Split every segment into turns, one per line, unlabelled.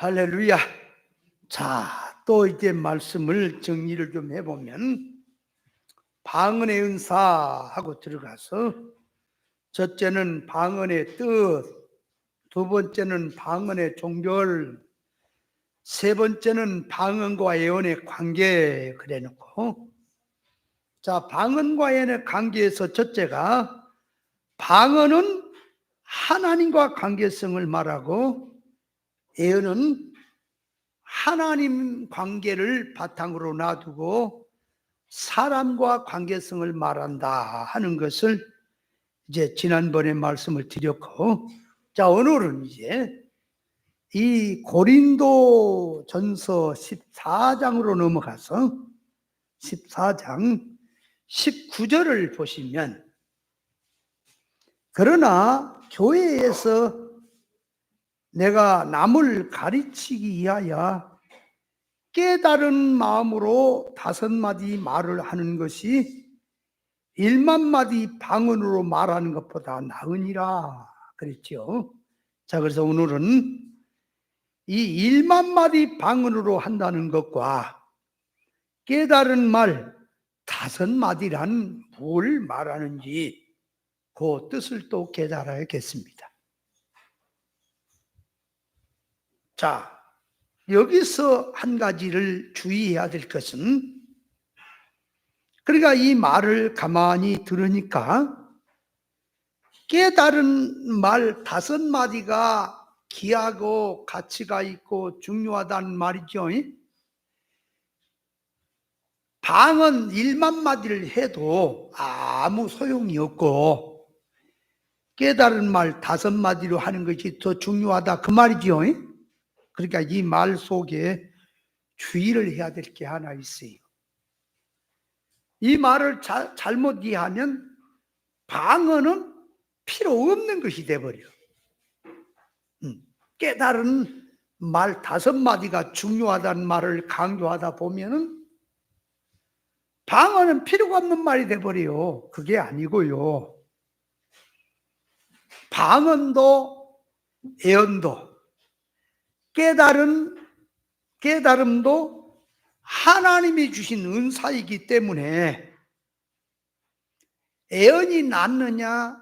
할렐루야. 자, 또 이제 말씀을 정리를 좀 해보면, 방언의 은사하고 들어가서, 첫째는 방언의 뜻, 두 번째는 방언의 종결, 세 번째는 방언과 예언의 관계, 그래 놓고, 자, 방언과 예언의 관계에서 첫째가, 방언은 하나님과 관계성을 말하고, 예언은 하나님 관계를 바탕으로 놔두고 사람과 관계성을 말한다 하는 것을 이제 지난번에 말씀을 드렸고, 자, 오늘은 이제 이 고린도 전서 14장으로 넘어가서 14장 19절을 보시면, 그러나 교회에서 내가 남을 가르치기 위하여 깨달은 마음으로 5마디 말을 하는 것이 1만마디 방언으로 말하는 것보다 나으니라 그랬죠. 자, 그래서 오늘은 이 1만마디 방언으로 한다는 것과 깨달은 말 5마디란 뭘 말하는지 그 뜻을 또 깨달아야겠습니다. 자, 여기서 한 가지를 주의해야 될 것은, 그러니까 이 말을 가만히 들으니까 깨달은 말 5마디가 귀하고 가치가 있고 중요하다는 말이죠. 방언 1만마디를 해도 아무 소용이 없고 깨달은 말 5마디로 하는 것이 더 중요하다 그 말이죠. 그러니까 이 말 속에 주의를 해야 될 게 하나 있어요. 이 말을 잘못 이해하면 방언은 필요 없는 것이 돼버려. 깨달은 말 5마디가 중요하다는 말을 강조하다 보면은 방언은 필요가 없는 말이 돼버려요. 그게 아니고요. 방언도 예언도 깨달음도 하나님이 주신 은사이기 때문에 예언이 낫느냐,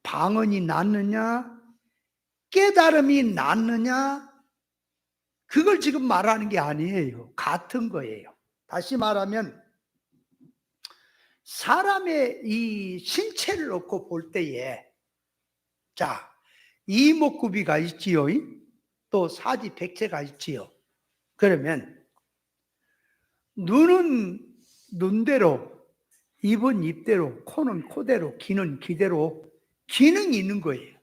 방언이 낫느냐, 깨달음이 낫느냐, 그걸 지금 말하는 게 아니에요. 같은 거예요. 다시 말하면 사람의 이 신체를 놓고 볼 때에, 자, 이목구비가 있지요. 또 사지백체가 있지요. 그러면 눈은 눈대로, 입은 입대로, 코는 코대로, 귀는 귀대로 기능이 있는 거예요.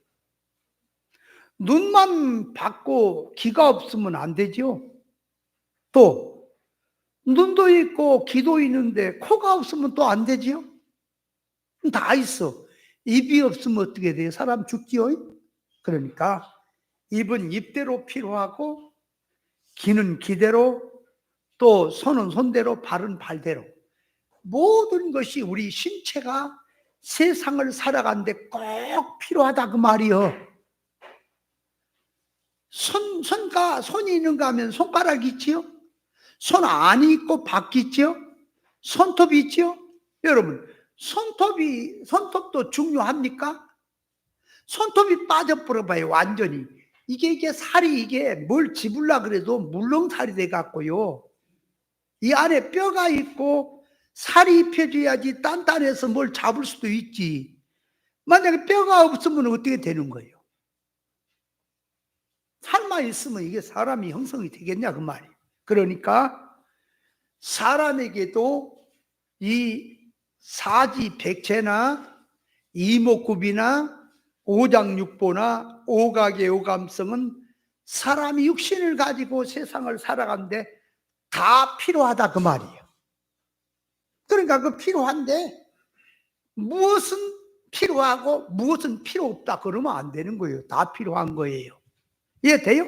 눈만 받고 귀가 없으면 안 되죠. 또 눈도 있고 귀도 있는데 코가 없으면 또 안 되지요. 다 있어. 입이 없으면 어떻게 돼요? 사람 죽지요. 그러니까 입은 입대로 필요하고, 귀는 귀대로, 또 손은 손대로, 발은 발대로, 모든 것이 우리 신체가 세상을 살아가는데 꼭 필요하다 그 말이요. 손이 있는가 하면 손가락이 있지요. 손 안이 있고 밖이 있지요. 손톱이 있지요. 여러분, 손톱도 중요합니까? 손톱이 빠져버려봐요, 완전히. 이게 살이 이게 뭘 집으려 그래도 물렁살이 돼 갖고요. 이 안에 뼈가 있고 살이 입혀져야지 단단해서 뭘 잡을 수도 있지. 만약에 뼈가 없으면 어떻게 되는 거예요? 살만 있으면 이게 사람이 형성이 되겠냐 그 말이에요. 그러니까 사람에게도 이 사지백체나 이목구비나 오장육부나 오각의 오감성은 사람이 육신을 가지고 세상을 살아가는데 다 필요하다 그 말이에요. 그러니까 그 필요한데 무엇은 필요하고 무엇은 필요 없다 그러면 안 되는 거예요. 다 필요한 거예요. 이해돼요?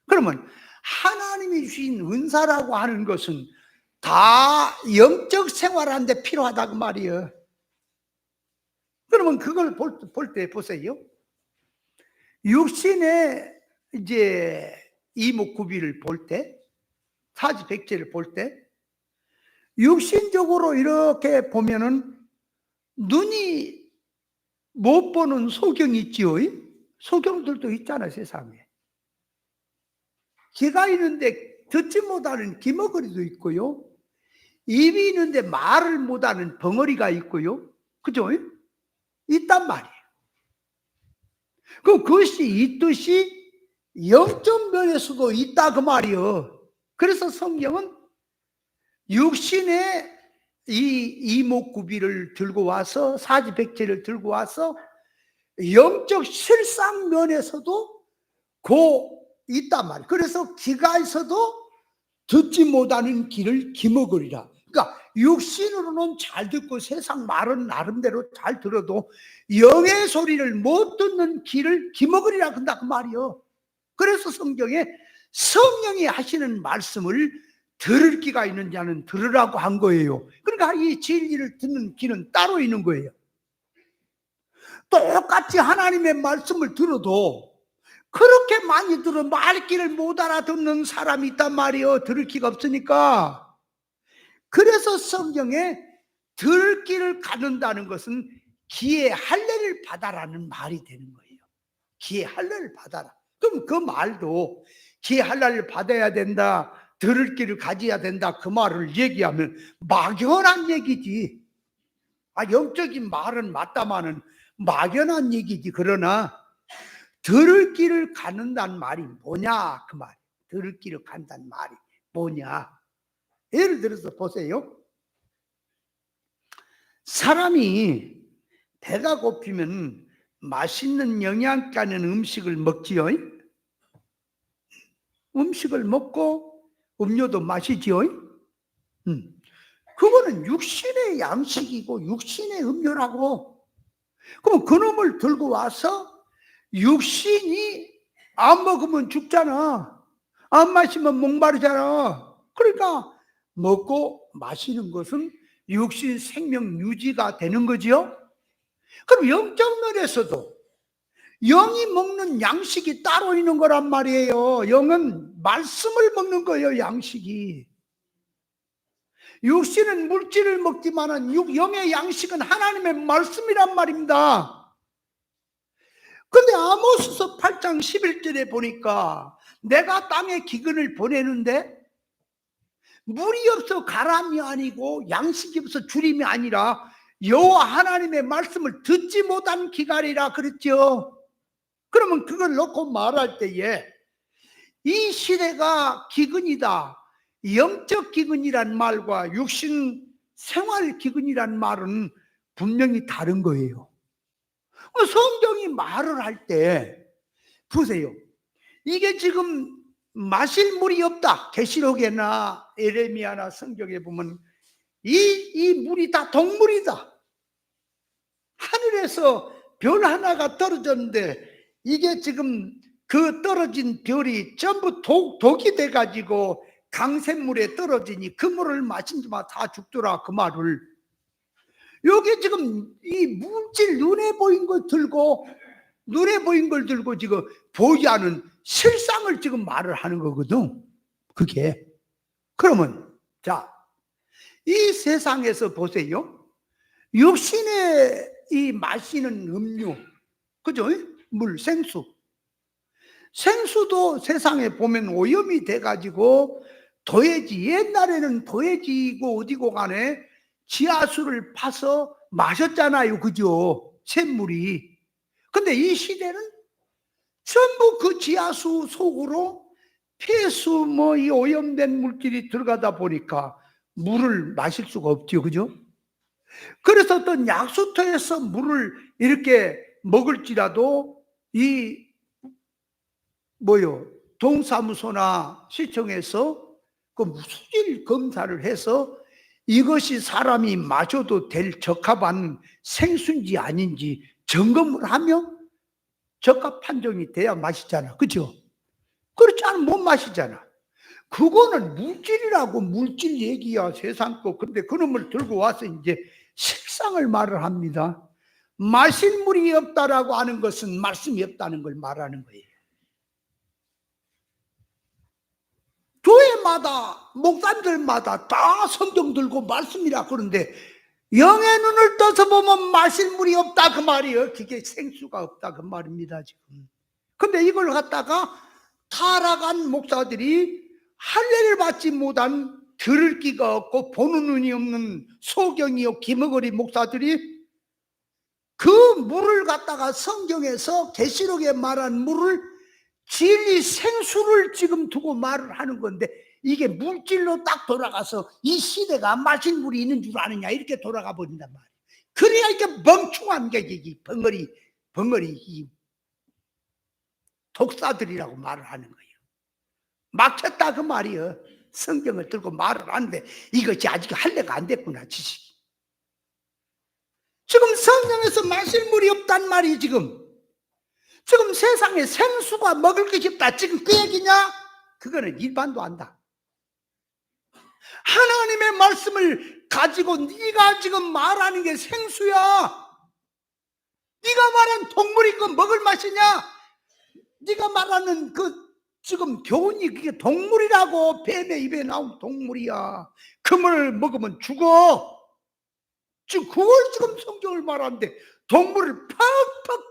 그러면 하나님이 주신 은사라고 하는 것은 다 영적 생활하는데 필요하다 그 말이에요. 그러면 그걸 볼 때 보세요. 육신에 이제 이목구비를 볼 때, 사지백제를 볼 때, 육신적으로 이렇게 보면은 눈이 못 보는 소경이 있지요. 소경들도 있잖아, 세상에. 귀가 있는데 듣지 못하는 귀머거리도 있고요. 입이 있는데 말을 못하는 벙어리가 있고요. 그죠? 있단 말이에요. 그것이 있듯이 영적 면에서도 있다 그 말이요. 그래서 성경은 육신의 이 이목구비를 들고 와서, 사지백제를 들고 와서 영적 실상 면에서도 있단 말이에요. 그래서 귀가 있어도 듣지 못하는 귀를 귀머거리라. 그러니까 육신으로는 잘 듣고 세상 말은 나름대로 잘 들어도 영의 소리를 못 듣는 귀를 귀머거리라 한다 그 말이요. 그래서 성경에 성령이 하시는 말씀을 들을 귀가 있는 자는 들으라고 한 거예요. 그러니까 이 진리를 듣는 귀는 따로 있는 거예요. 똑같이 하나님의 말씀을 들어도 그렇게 많이 들어 말귀를 못 알아듣는 사람이 있단 말이에요. 들을 귀가 없으니까. 그래서 성경에 들을 귀를 갖는다는 것은 귀의 할례를 받아라는 말이 되는 거예요. 귀의 할례를 받아라. 그럼 그 말도 귀의 할례를 받아야 된다, 들을 귀를 가져야 된다, 그 말을 얘기하면 막연한 얘기지. 영적인 말은 맞다마는 막연한 얘기지. 그러나 들을 귀를 갖는다는 말이 뭐냐 그 말. 들을 귀를 갖는다는 말이 뭐냐. 예를 들어서 보세요. 사람이 배가 고프면 맛있는 영양가 있는 음식을 먹지요. 음식을 먹고 음료도 마시지요. 그거는 육신의 양식이고 육신의 음료라고. 그럼 그놈을 들고 와서 육신이 안 먹으면 죽잖아. 안 마시면 목마르잖아. 그러니까 먹고 마시는 것은 육신 생명 유지가 되는 거지요. 그럼 영적 면에서도 영이 먹는 양식이 따로 있는 거란 말이에요. 영은 말씀을 먹는 거예요, 양식이. 육신은 물질을 먹지만은 영의 양식은 하나님의 말씀이란 말입니다. 근데 아모스서 8장 11절에 보니까 내가 땅에 기근을 보내는데 물이 없어 가람이 아니고 양식이 없어 주림이 아니라 여호와 하나님의 말씀을 듣지 못한 기갈이라 그랬죠. 그러면 그걸 놓고 말할 때에 이 시대가 기근이다, 영적 기근이란 말과 육신 생활 기근이란 말은 분명히 다른 거예요. 성경이 말을 할 때 보세요. 이게 지금 마실 물이 없다. 계시록이나 에레미야나 성경에 보면 이 물이 다 독물이다. 하늘에서 별 하나가 떨어졌는데 이게 지금 그 떨어진 별이 전부 독이 돼가지고 강샘물에 떨어지니 그 물을 마신 자마다 다 죽더라 그 말을. 여기 지금 이 물질 눈에 보인 걸 들고 지금 보지 않은 실상을 지금 말을 하는 거거든. 그게. 그러면 자, 이 세상에서 보세요. 육신의 이 마시는 음료, 그죠? 물, 생수도 세상에 보면 오염이 돼가지고 도해지, 옛날에는 도해지고 어디고 간에 지하수를 파서 마셨잖아요. 그죠? 샘물이. 근데 이 시대는 전부 그 지하수 속으로 폐수 이 오염된 물질이 들어가다 보니까 물을 마실 수가 없죠. 그죠? 그래서 어떤 약수터에서 물을 이렇게 먹을지라도 동사무소나 시청에서 그 수질 검사를 해서 이것이 사람이 마셔도 될 적합한 생수인지 아닌지 점검을 하면 적합 판정이 돼야 마시잖아. 그죠? 그렇지 않으면 못 마시잖아. 그거는 물질이라고. 물질 얘기야, 세상 거. 근데 그놈을 들고 와서 이제 실상을 말을 합니다. 마실 물이 없다라고 하는 것은 말씀이 없다는 걸 말하는 거예요. 교회마다 목사님들마다 다 성경 들고 말씀이라 그러는데 영의 눈을 떠서 보면 마실 물이 없다 그 말이에요. 그게 생수가 없다 그 말입니다 지금. 근데 이걸 갖다가 타락한 목사들이 할례를 받지 못한 들을 귀가 없고 보는 눈이 없는 소경이요 기머거리 목사들이 그 물을 갖다가 성경에서 계시록에 말한 물을 진리 생수를 지금 두고 말을 하는 건데 이게 물질로 딱 돌아가서 이 시대가 마실 물이 있는 줄 아느냐 이렇게 돌아가 버린단 말이에요. 그래야 이게 멍청한 게 이 벙어리 이 독사들이라고 말을 하는 거예요. 막혔다 그 말이에요. 성경을 들고 말을 하는데 이것이 아직 할례가 안 됐구나 지식이. 지금 성경에서 마실 물이 없단 말이 지금 세상에 생수가 먹을 것이 없다 지금 그 얘기냐? 그거는 일반도 안다. 하나님의 말씀을 가지고 네가 지금 말하는 게 생수야. 네가 말한 동물이 그 먹을 맛이냐? 네가 말하는 그 지금 교훈이 그게 동물이라고. 뱀의 입에 나온 동물이야. 그 물을 먹으면 죽어. 지금 그걸 지금 성경을 말하는데 동물을 팍팍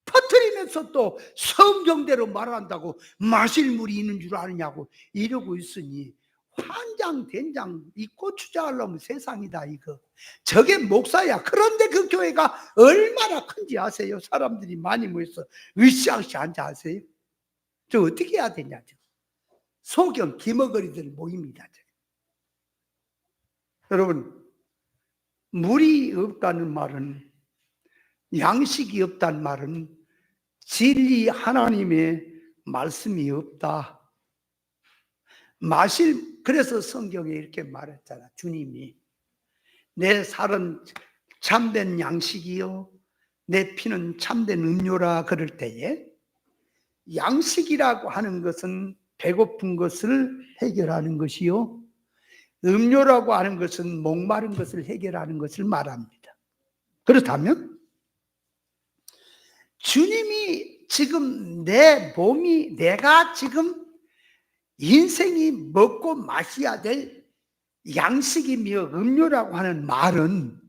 퍼뜨리면서 또 성경대로 말한다고 마실 물이 있는 줄 아느냐고 이러고 있으니 환장된장. 이 고추장 하려면 세상이다 이거. 저게 목사야. 그런데 그 교회가 얼마나 큰지 아세요? 사람들이 많이 모여서 으쌰으쌰 앉아 아세요? 저 어떻게 해야 되냐. 소경 기머거리들 모입니다. 여러분, 물이 없다는 말은, 양식이 없다는 말은 진리 하나님의 말씀이 없다. 그래서 성경에 이렇게 말했잖아. 주님이 내 살은 참된 양식이요 내 피는 참된 음료라 그럴 때에 양식이라고 하는 것은 배고픈 것을 해결하는 것이요 음료라고 하는 것은 목마른 것을 해결하는 것을 말합니다. 그렇다면 주님이 지금 내 몸이 내가 지금 인생이 먹고 마셔야 될 양식이며 음료라고 하는 말은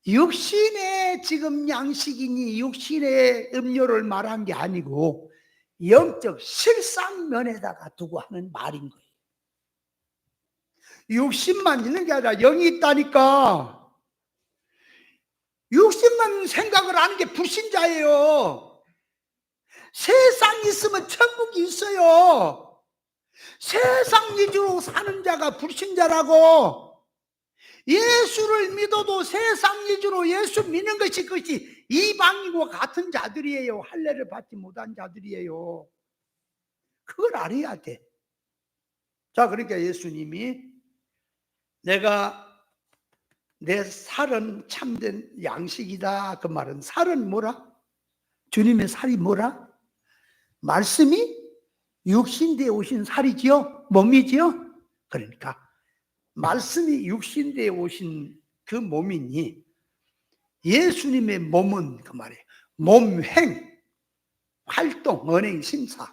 육신의 지금 양식이니 육신의 음료를 말한 게 아니고 영적 실상면에다가 두고 하는 말인 거예요. 육신만 있는 게 아니라 영이 있다니까. 육신만 생각을 하는 게 불신자예요. 세상 있으면 천국이 있어요. 세상 위주로 사는 자가 불신자라고. 예수를 믿어도 세상 위주로 예수 믿는 것이 그것이 이방인과 같은 자들이에요. 할례를 받지 못한 자들이에요. 그걸 알아야 돼. 자, 그러니까 예수님이 내가 내 살은 참된 양식이다 그 말은 살은 뭐라? 주님의 살이 뭐라? 말씀이 육신되어 오신 살이지요? 몸이지요? 그러니까 말씀이 육신되어 오신 그 몸이니 예수님의 몸은 그 말이에요. 몸행, 활동, 언행, 심사.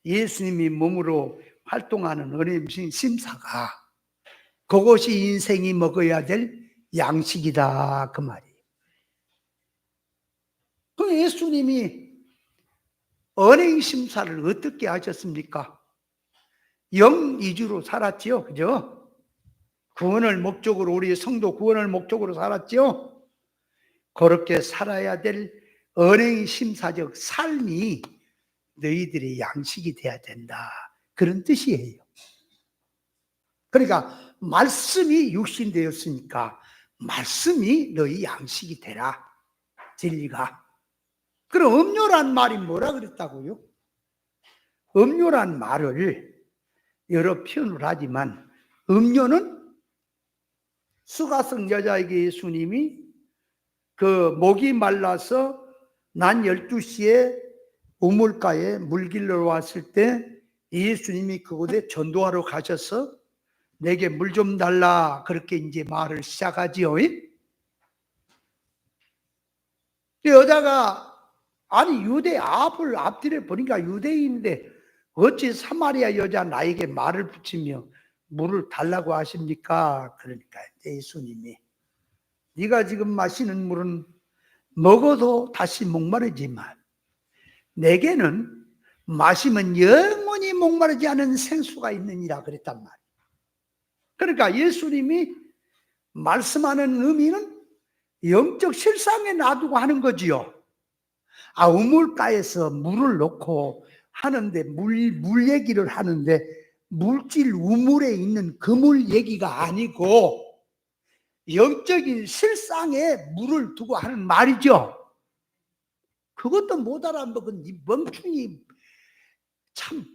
예수님이 몸으로 활동하는 언행, 심사가 그것이 인생이 먹어야 될 양식이다 그 말이에요. 그 예수님이 언행 심사를 어떻게 하셨습니까? 영 위주로 살았지요. 그죠? 구원을 목적으로 우리 성도 구원을 목적으로 살았지요. 그렇게 살아야 될 언행 심사적 삶이 너희들의 양식이 돼야 된다. 그런 뜻이에요. 그러니까 말씀이 육신되었으니까 말씀이 너희 양식이 되라. 진리가. 그럼 음료란 말이 뭐라 그랬다고요? 음료란 말을 여러 표현을 하지만 음료는 수가성 여자에게 예수님이 그 목이 말라서 난 12시에 우물가에 물 길러 왔을 때 예수님이 그곳에 전도하러 가셔서 내게 물 좀 달라 그렇게 이제 말을 시작하지요. 여자가 아니 유대 앞을 앞뒤를 보니까 유대인인데 어찌 사마리아 여자 나에게 말을 붙이며 물을 달라고 하십니까? 그러니까 예수님이 네가 지금 마시는 물은 먹어도 다시 목마르지만 내게는 마시면 영원히 목마르지 않은 생수가 있느니라 그랬단 말이에요. 그러니까 예수님이 말씀하는 의미는 영적 실상에 놔두고 하는 거지요. 우물가에서 물을 넣고 하는데 물 얘기를 하는데 물질 우물에 있는 그 물 얘기가 아니고 영적인 실상에 물을 두고 하는 말이죠. 그것도 못 알아먹은 이 멍충이 참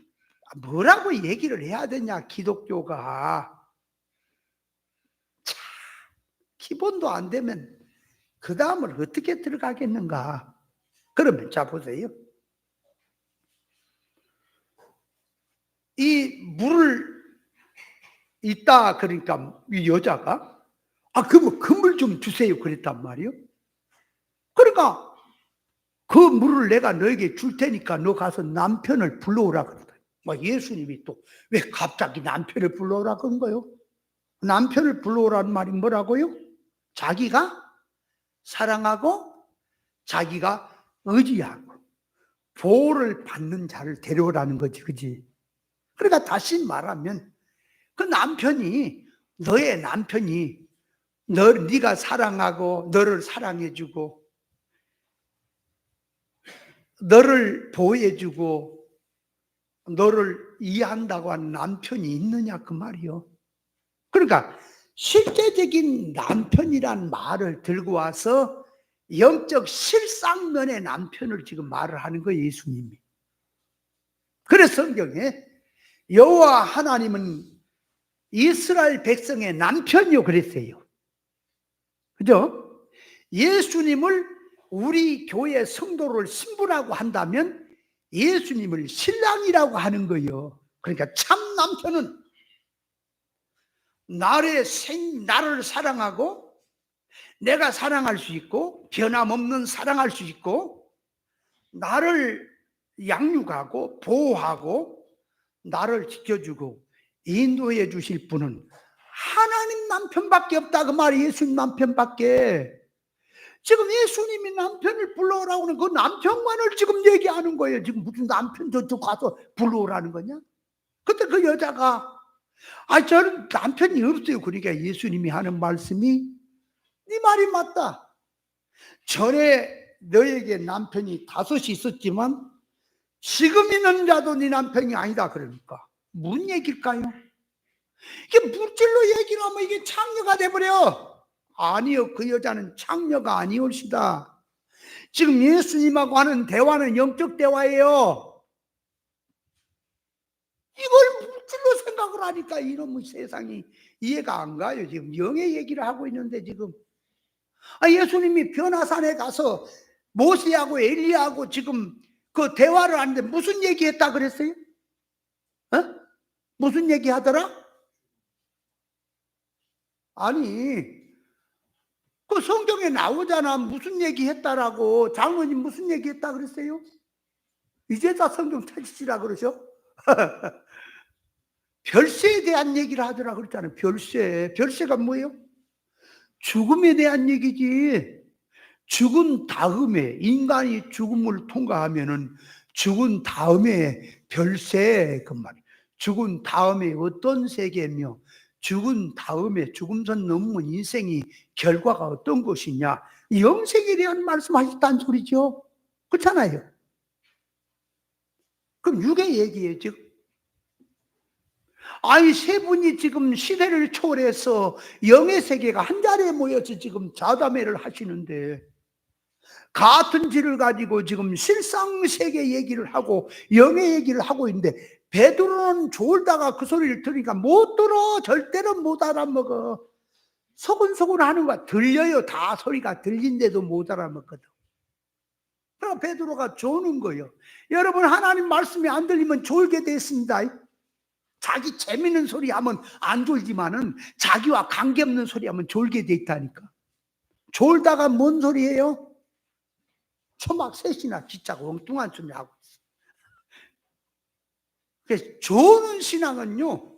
뭐라고 얘기를 해야 되냐 기독교가. 참 기본도 안 되면 그 다음을 어떻게 들어가겠는가. 그러면 자 보세요. 이 물을 있다 그러니까 이 여자가 그러면 그 물 좀 주세요 그랬단 말이요. 그러니까 그 물을 내가 너에게 줄 테니까 너 가서 남편을 불러오라 그러다. 예수님이 또 왜 갑자기 남편을 불러오라 그런 거요? 남편을 불러오라는 말이 뭐라고요? 자기가 사랑하고 자기가 의지하고 보호를 받는 자를 데려오라는 거지, 그지? 그러니까 다시 말하면 그 남편이 너의 남편이 네가 사랑하고 너를 사랑해주고 너를 보호해주고 너를 이해한다고 하는 남편이 있느냐 그 말이요. 그러니까 실제적인 남편이란 말을 들고 와서 영적 실상면의 남편을 지금 말을 하는 거예요, 예수님이. 그래서 성경에 여호와 하나님은 이스라엘 백성의 남편이요 그랬어요. 그죠? 예수님을 우리 교회 성도를 신부라고 한다면 예수님을 신랑이라고 하는 거예요. 그러니까 참 남편은 나를 사랑하고 내가 사랑할 수 있고 변함없는 사랑할 수 있고 나를 양육하고 보호하고 나를 지켜주고 인도해 주실 분은 하나님 남편밖에 없다 그 말이. 예수님 남편밖에. 지금 예수님이 남편을 불러오라고 하는 그 남편만을 지금 얘기하는 거예요. 지금 무슨 남편 저쪽 가서 불러오라는 거냐? 그때 그 여자가 저는 남편이 없어요. 그러니까 예수님이 하는 말씀이 네 말이 맞다. 전에 너에게 남편이 5이 있었지만 지금 있는 자도 네 남편이 아니다. 그러니까 무슨 얘기일까요? 이게 물질로 얘기를 하면 이게 창녀가 돼버려. 아니요, 그 여자는 창녀가 아니올시다. 지금 예수님하고 하는 대화는 영적 대화예요. 이걸 물질로 생각을 하니까 이놈의 세상이 이해가 안 가요. 지금 영의 얘기를 하고 있는데 지금 예수님이 변화산에 가서 모세하고 엘리야하고 지금 그 대화를 하는데 무슨 얘기했다 그랬어요? 무슨 얘기 하더라? 아니 그 성경에 나오잖아. 무슨 얘기 했다라고. 장로님 무슨 얘기 했다 그랬어요? 이제 다 성경 찾으시라 그러셔? 별세에 대한 얘기를 하더라 그랬잖아요. 별세가 뭐예요? 죽음에 대한 얘기지. 죽은 다음에 인간이 죽음을 통과하면은 죽은 다음에 별세 그 말이에요. 죽은 다음에 어떤 세계며 죽은 다음에 죽음선 넘은 인생이 결과가 어떤 것이냐 영생에 대한 말씀하셨다는 소리죠. 그렇잖아요. 그럼 육의 얘기예요 지금. 세 분이 지금 시대를 초월해서 영의 세계가 한 자리에 모여서 지금 자담회를 하시는데 같은 질을 가지고 지금 실상세계 얘기를 하고 영의 얘기를 하고 있는데 베드로는 졸다가 그 소리를 들으니까 못 들어. 절대로 못 알아먹어. 소근소근 하는 거야. 들려요. 다 소리가 들린데도 못 알아먹거든. 그러니까 베드로가 조는 거예요. 여러분 하나님 말씀이 안 들리면 졸게 됐습니다. 자기 재밌는 소리 하면 안 졸지만은 자기와 관계없는 소리 하면 졸게 돼 있다니까. 졸다가 뭔 소리예요? 초막 셋이나 진짜 엉뚱한 소리 하고 있어. 좋은 신앙은요,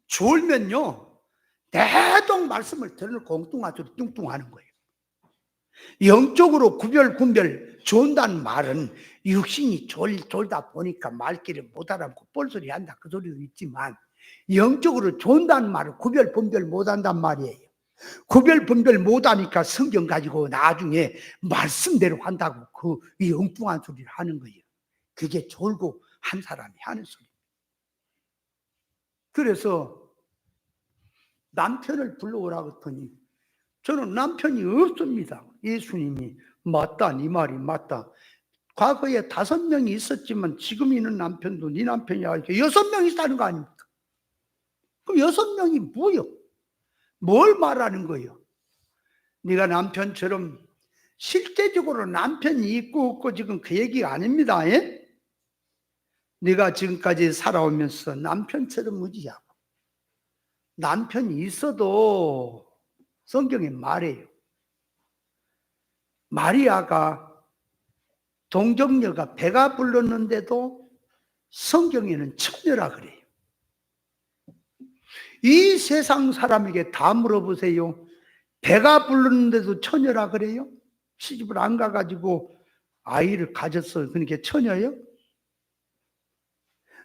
졸면요, 대동 말씀을 들어놓고 엉뚱하죠, 뚱뚱하는 거예요. 영적으로 구별 좋은다는 말은 육신이 졸다 보니까 말귀를 못 알아듣고 뻘소리 한다, 그 소리도 있지만, 영적으로 좋은다는 말은 구별 못한단 말이에요. 구별 못하니까 성경 가지고 나중에 말씀대로 한다고 이 엉뚱한 소리를 하는 거예요. 그게 졸고 한 사람이 하는 소리. 그래서 남편을 불러오라고 했더니 저는 남편이 없습니다. 예수님이 맞다, 네 말이 맞다. 과거에 5명이 있었지만 지금 있는 남편도 네 남편이 아니고 6명 있다는 거 아닙니까? 그럼 6명이 뭐요? 뭘 말하는 거예요? 네가 남편처럼 실제적으로 남편이 있고 없고 지금 그 얘기가 아닙니다. 예? 네가 지금까지 살아오면서 남편처럼 의지하고 남편이 있어도 성경에 말해요. 마리아가 동정녀가 배가 불렀는데도 성경에는 처녀라 그래요. 이 세상 사람에게 다 물어보세요. 배가 불렀는데도 처녀라 그래요? 시집을 안 가가지고 아이를 가졌어요. 그러니까 처녀예요?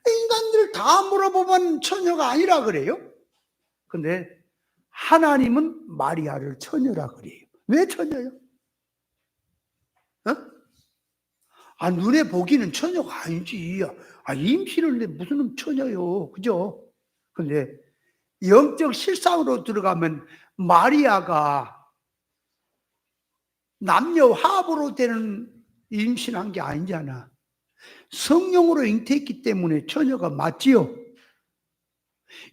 인간들 다 물어보면 처녀가 아니라 그래요. 근데 하나님은 마리아를 처녀라 그래요. 왜 처녀요? 눈에 보기는 처녀가 아니지. 임신을 내 무슨 처녀요. 그죠? 근데 영적 실상으로 들어가면 마리아가 남녀 화합으로 되는 임신한 게 아니잖아. 성령으로 잉태했기 때문에 처녀가 맞지요.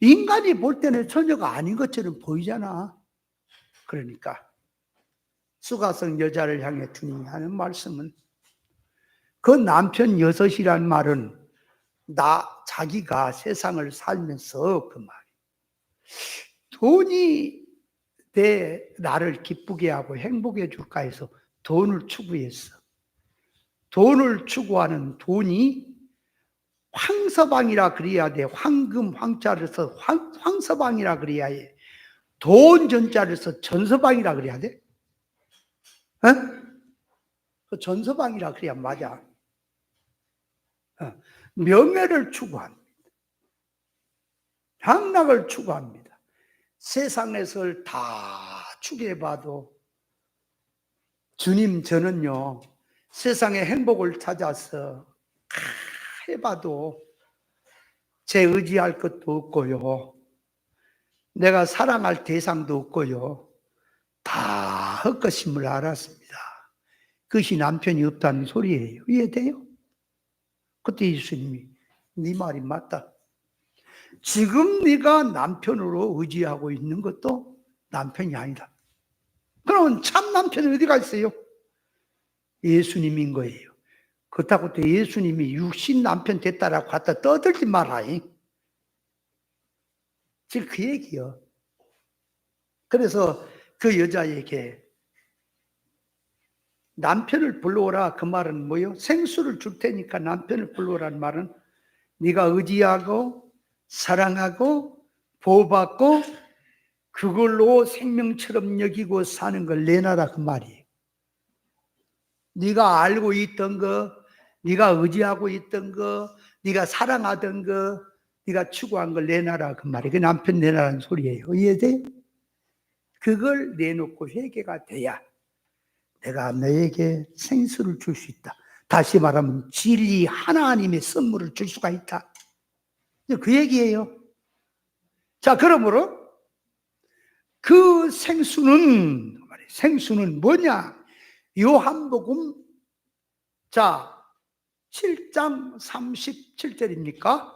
인간이 볼 때는 처녀가 아닌 것처럼 보이잖아. 그러니까 수가성 여자를 향해 주님이 하는 말씀은 그 남편 6이란 말은 자기가 세상을 살면서 그 말. 돈이 나를 기쁘게 하고 행복해 줄까 해서 돈을 추구했어. 돈을 추구하는 돈이 황서방이라 그래야 돼. 황금 황자를 써 황서방이라 그래야 해. 돈 전자를 써 전서방이라 그래야 돼. 그 전서방이라 그래야 맞아. 명예를 추구합니다. 향락을 추구합니다. 세상에서 다 추구해봐도 주님, 저는요 세상의 행복을 찾아서 해봐도 제 의지할 것도 없고요, 내가 사랑할 대상도 없고요, 다 헛것임을 알았습니다. 그것이 남편이 없다는 소리예요. 이해돼요? 그때 예수님이 네 말이 맞다. 지금 네가 남편으로 의지하고 있는 것도 남편이 아니다. 그러면 참 남편은 어디가 있어요? 예수님인 거예요. 그렇다고 또 예수님이 육신 남편 됐다라고 갖다 떠들지 마라. 지금 그 얘기요. 그래서 그 여자에게 남편을 불러오라 그 말은 뭐요? 생수를 줄 테니까 남편을 불러오라는 말은 네가 의지하고 사랑하고 보호받고 그걸로 생명처럼 여기고 사는 걸 내놔라 그 말이에요. 네가 알고 있던 거, 네가 의지하고 있던 거, 네가 사랑하던 거, 네가 추구한 걸 내놔라 그 말이에요. 그 남편 내놔라는 소리예요. 이해돼요? 그걸 내놓고 회개가 돼야 내가 너에게 생수를 줄 수 있다. 다시 말하면 진리 하나님의 선물을 줄 수가 있다. 그 얘기예요. 자, 그러므로 그 생수는 뭐냐? 요한복음 7장 37절입니까?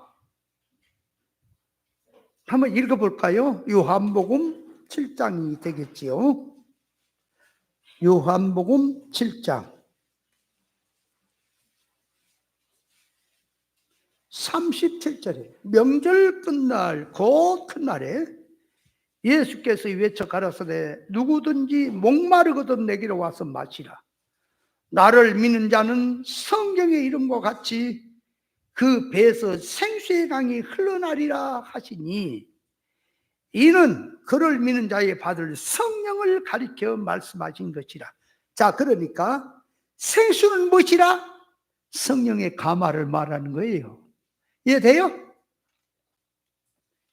한번 읽어볼까요? 요한복음 7장이 되겠지요. 요한복음 7장 37절에 명절 끝날 그 큰 날에 예수께서 외쳐 가라사대 누구든지 목마르거든 내게로 와서 마시라. 나를 믿는 자는 성경의 이름과 같이 그 배에서 생수의 강이 흘러나리라 하시니 이는 그를 믿는 자에 받을 성령을 가리켜 말씀하신 것이라. 자, 그러니까 생수는 무엇이라? 성령의 감화를 말하는 거예요. 이해돼요?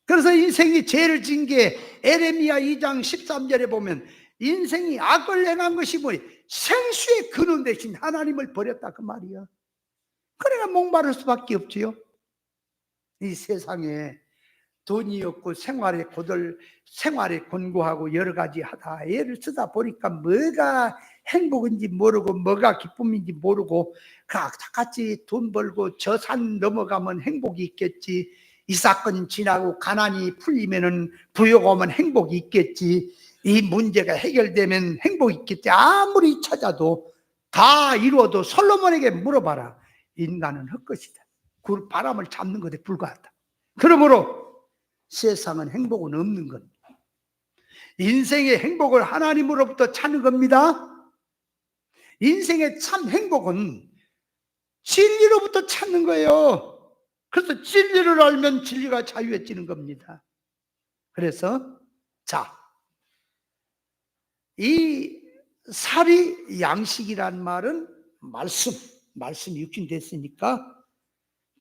그래서 인생이 죄를 진 게 에레미야 2장 13절에 보면 인생이 악을 행한 것이 뭐니? 생수의 근원 대신 하나님을 버렸다 그 말이야. 그래야 목마를 수밖에 없지요. 이 세상에 돈이 없고 생활에 곤고하고 여러 가지 하다 애를 쓰다 보니까 뭐가 행복인지 모르고 뭐가 기쁨인지 모르고 같이 돈 벌고 저 산 넘어가면 행복이 있겠지, 이 사건 지나고 가난이 풀리면은 부여가 오면 행복이 있겠지, 이 문제가 해결되면 행복이 있겠지. 아무리 찾아도 다 이루어도 솔로몬에게 물어봐라. 인간은 헛것이다. 그 바람을 잡는 것에 불과하다. 그러므로 세상은 행복은 없는 겁니다. 인생의 행복을 하나님으로부터 찾는 겁니다. 인생의 참 행복은 진리로부터 찾는 거예요. 그래서 진리를 알면 진리가 자유해지는 겁니다. 그래서 이 살이 양식이란 말은 말씀이 육신 됐으니까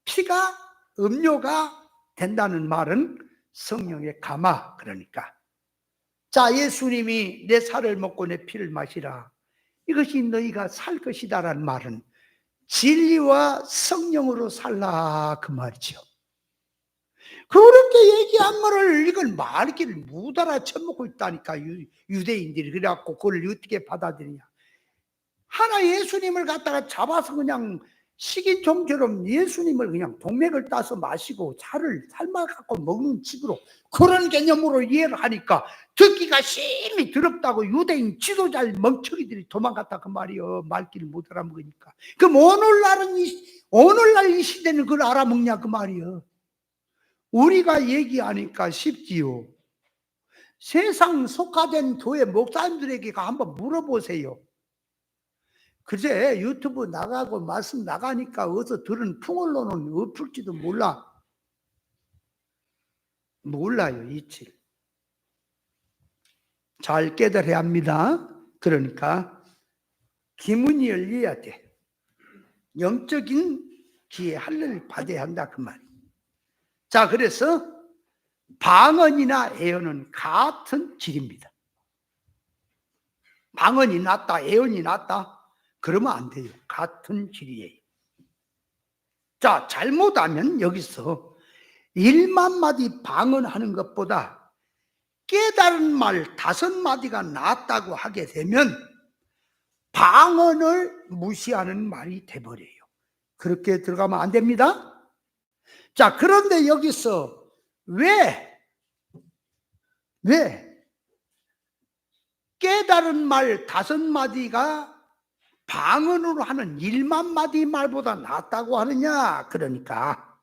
피가 음료가 된다는 말은 성령의 감화. 그러니까 예수님이 내 살을 먹고 내 피를 마시라, 이것이 너희가 살 것이다라는 말은 진리와 성령으로 살라 그 말이죠. 그렇게 얘기한 말을 이걸 말기를 못 알아쳐먹고 있다니까 유대인들이. 그래갖고 그걸 어떻게 받아들이냐. 하나 예수님을 갖다가 잡아서 그냥 식인종처럼 예수님을 그냥 동맥을 따서 마시고 살을 삶아갖고 먹는 식으로 그런 개념으로 이해를 하니까 듣기가 심히 더럽다고 유대인 지도자 멍청이들이 도망갔다 그 말이요. 말귀를 못 알아먹으니까. 그럼 오늘날 이 시대는 그걸 알아먹냐 그 말이요. 우리가 얘기하니까 쉽지요. 세상 속화된 교회 목사님들에게 한번 물어보세요. 그제 유튜브 나가고 말씀 나가니까 어디서 들은 풍월로는 엎을지도 몰라요. 이칠 잘 깨달아야 합니다. 그러니까 기문이 열려야 돼. 영적인 기회 할례를 받아야 한다 그 말이에요. 그래서 방언이나 애언은 같은 질입니다. 방언이 낫다, 애언이 낫다, 그러면 안 돼요. 같은 질이에요. 잘못하면 여기서 1만 마디 방언하는 것보다 깨달은 말 5마디가 낫다고 하게 되면 방언을 무시하는 말이 돼버려요. 그렇게 들어가면 안 됩니다. 그런데 여기서 왜 깨달은 말 5마디가 방언으로 하는 1만 마디 말보다 낫다고 하느냐? 그러니까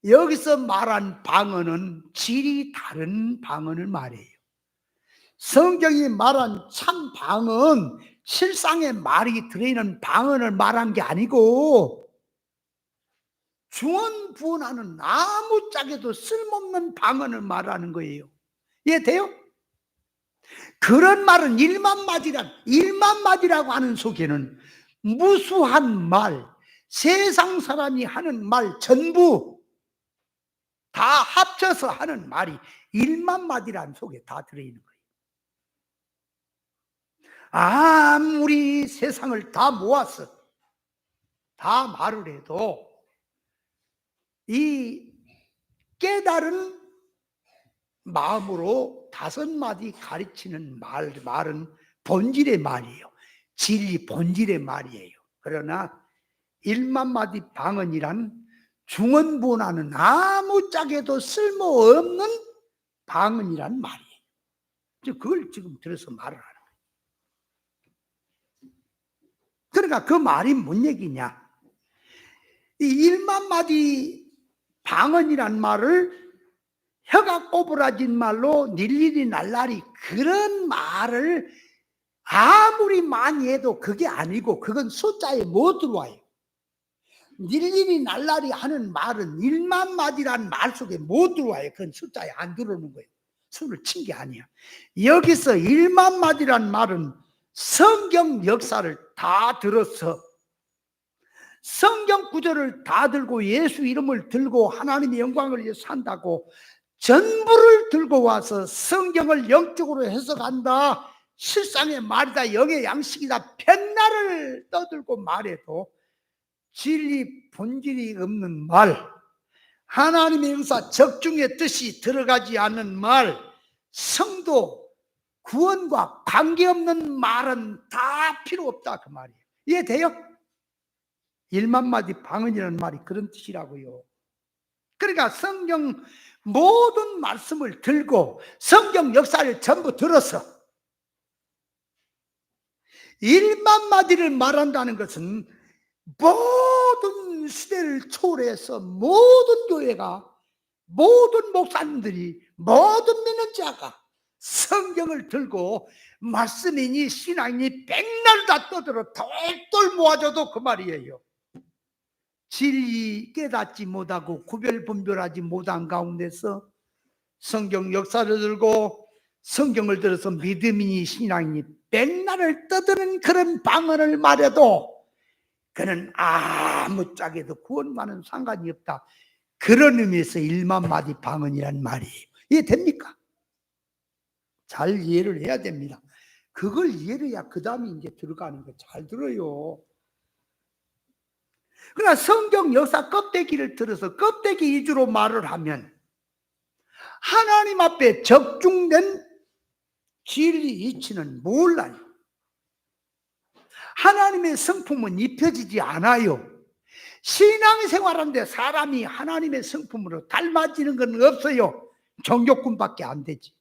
여기서 말한 방언은 질이 다른 방언을 말해요. 성경이 말한 참 방언, 실상의 말이 들어있는 방언을 말한 게 아니고 중언부언하는 아무짝에도 쓸모없는 방언을 말하는 거예요. 이해돼요? 그런 말은 1만 마디라고 하는 속에는 무수한 말, 세상 사람이 하는 말 전부 다 합쳐서 하는 말이 1만 마디라는 속에 다 들어있는 거예요. 아무리 세상을 다 모아서 다 말을 해도 이 깨달은 마음으로 5마디 가르치는 말은 본질의 말이에요. 진리 본질의 말이에요. 그러나 1만 마디 방언이란 중언부언하는 아무짝에도 쓸모없는 방언이란 말이에요. 그걸 지금 들어서 말을 하는 거예요. 그러니까 그 말이 뭔 얘기냐? 이 1만 마디 방언이란 말을 혀가 꼬부라진 말로 일일이 날라리 그런 말을 아무리 많이 해도 그게 아니고 그건 숫자에 못 들어와요. 일일이 날라리 하는 말은 1만 마디라는 말 속에 못 들어와요. 그건 숫자에 안 들어오는 거예요. 손을 친 게 아니야. 여기서 1만 마디라는 말은 성경 역사를 다 들어서 성경 구절을 다 들고 예수 이름을 들고 하나님의 영광을 위해 산다고 전부를 들고 와서 성경을 영적으로 해석한다. 실상의 말이다. 영의 양식이다. 편나를 떠들고 말해도 진리 본질이 없는 말, 하나님의 의사 적중의 뜻이 들어가지 않는 말, 성도 구원과 관계없는 말은 다 필요 없다 그 말이에요. 이해돼요? 1만 마디 방언이라는 말이 그런 뜻이라고요. 그러니까 성경 모든 말씀을 들고 성경 역사를 전부 들어서 1만 마디를 말한다는 것은 모든 시대를 초월해서 모든 교회가, 모든 목사님들이, 모든 믿는 자가 성경을 들고 말씀이니 신앙이니 백날 다 떠들어 똘똘 모아줘도 그 말이에요. 진리 깨닫지 못하고 구별 분별하지 못한 가운데서 성경 역사를 들고 성경을 들어서 믿음이니 신앙이니 백날을 떠드는 그런 방언을 말해도 그는 아무짝에도 구원과는 상관이 없다. 그런 의미에서 1만 마디 방언이란 말이에요. 이해됩니까? 잘 이해를 해야 됩니다. 그걸 이해를 해야 그 다음에 이제 들어가는 거 잘 들어요. 그러나 성경 역사 껍데기를 들어서 껍데기 위주로 말을 하면 하나님 앞에 적중된 진리 이치는 몰라요. 하나님의 성품은 입혀지지 않아요. 신앙생활하는데 사람이 하나님의 성품으로 닮아지는 건 없어요. 정욕꾼밖에 안 되지.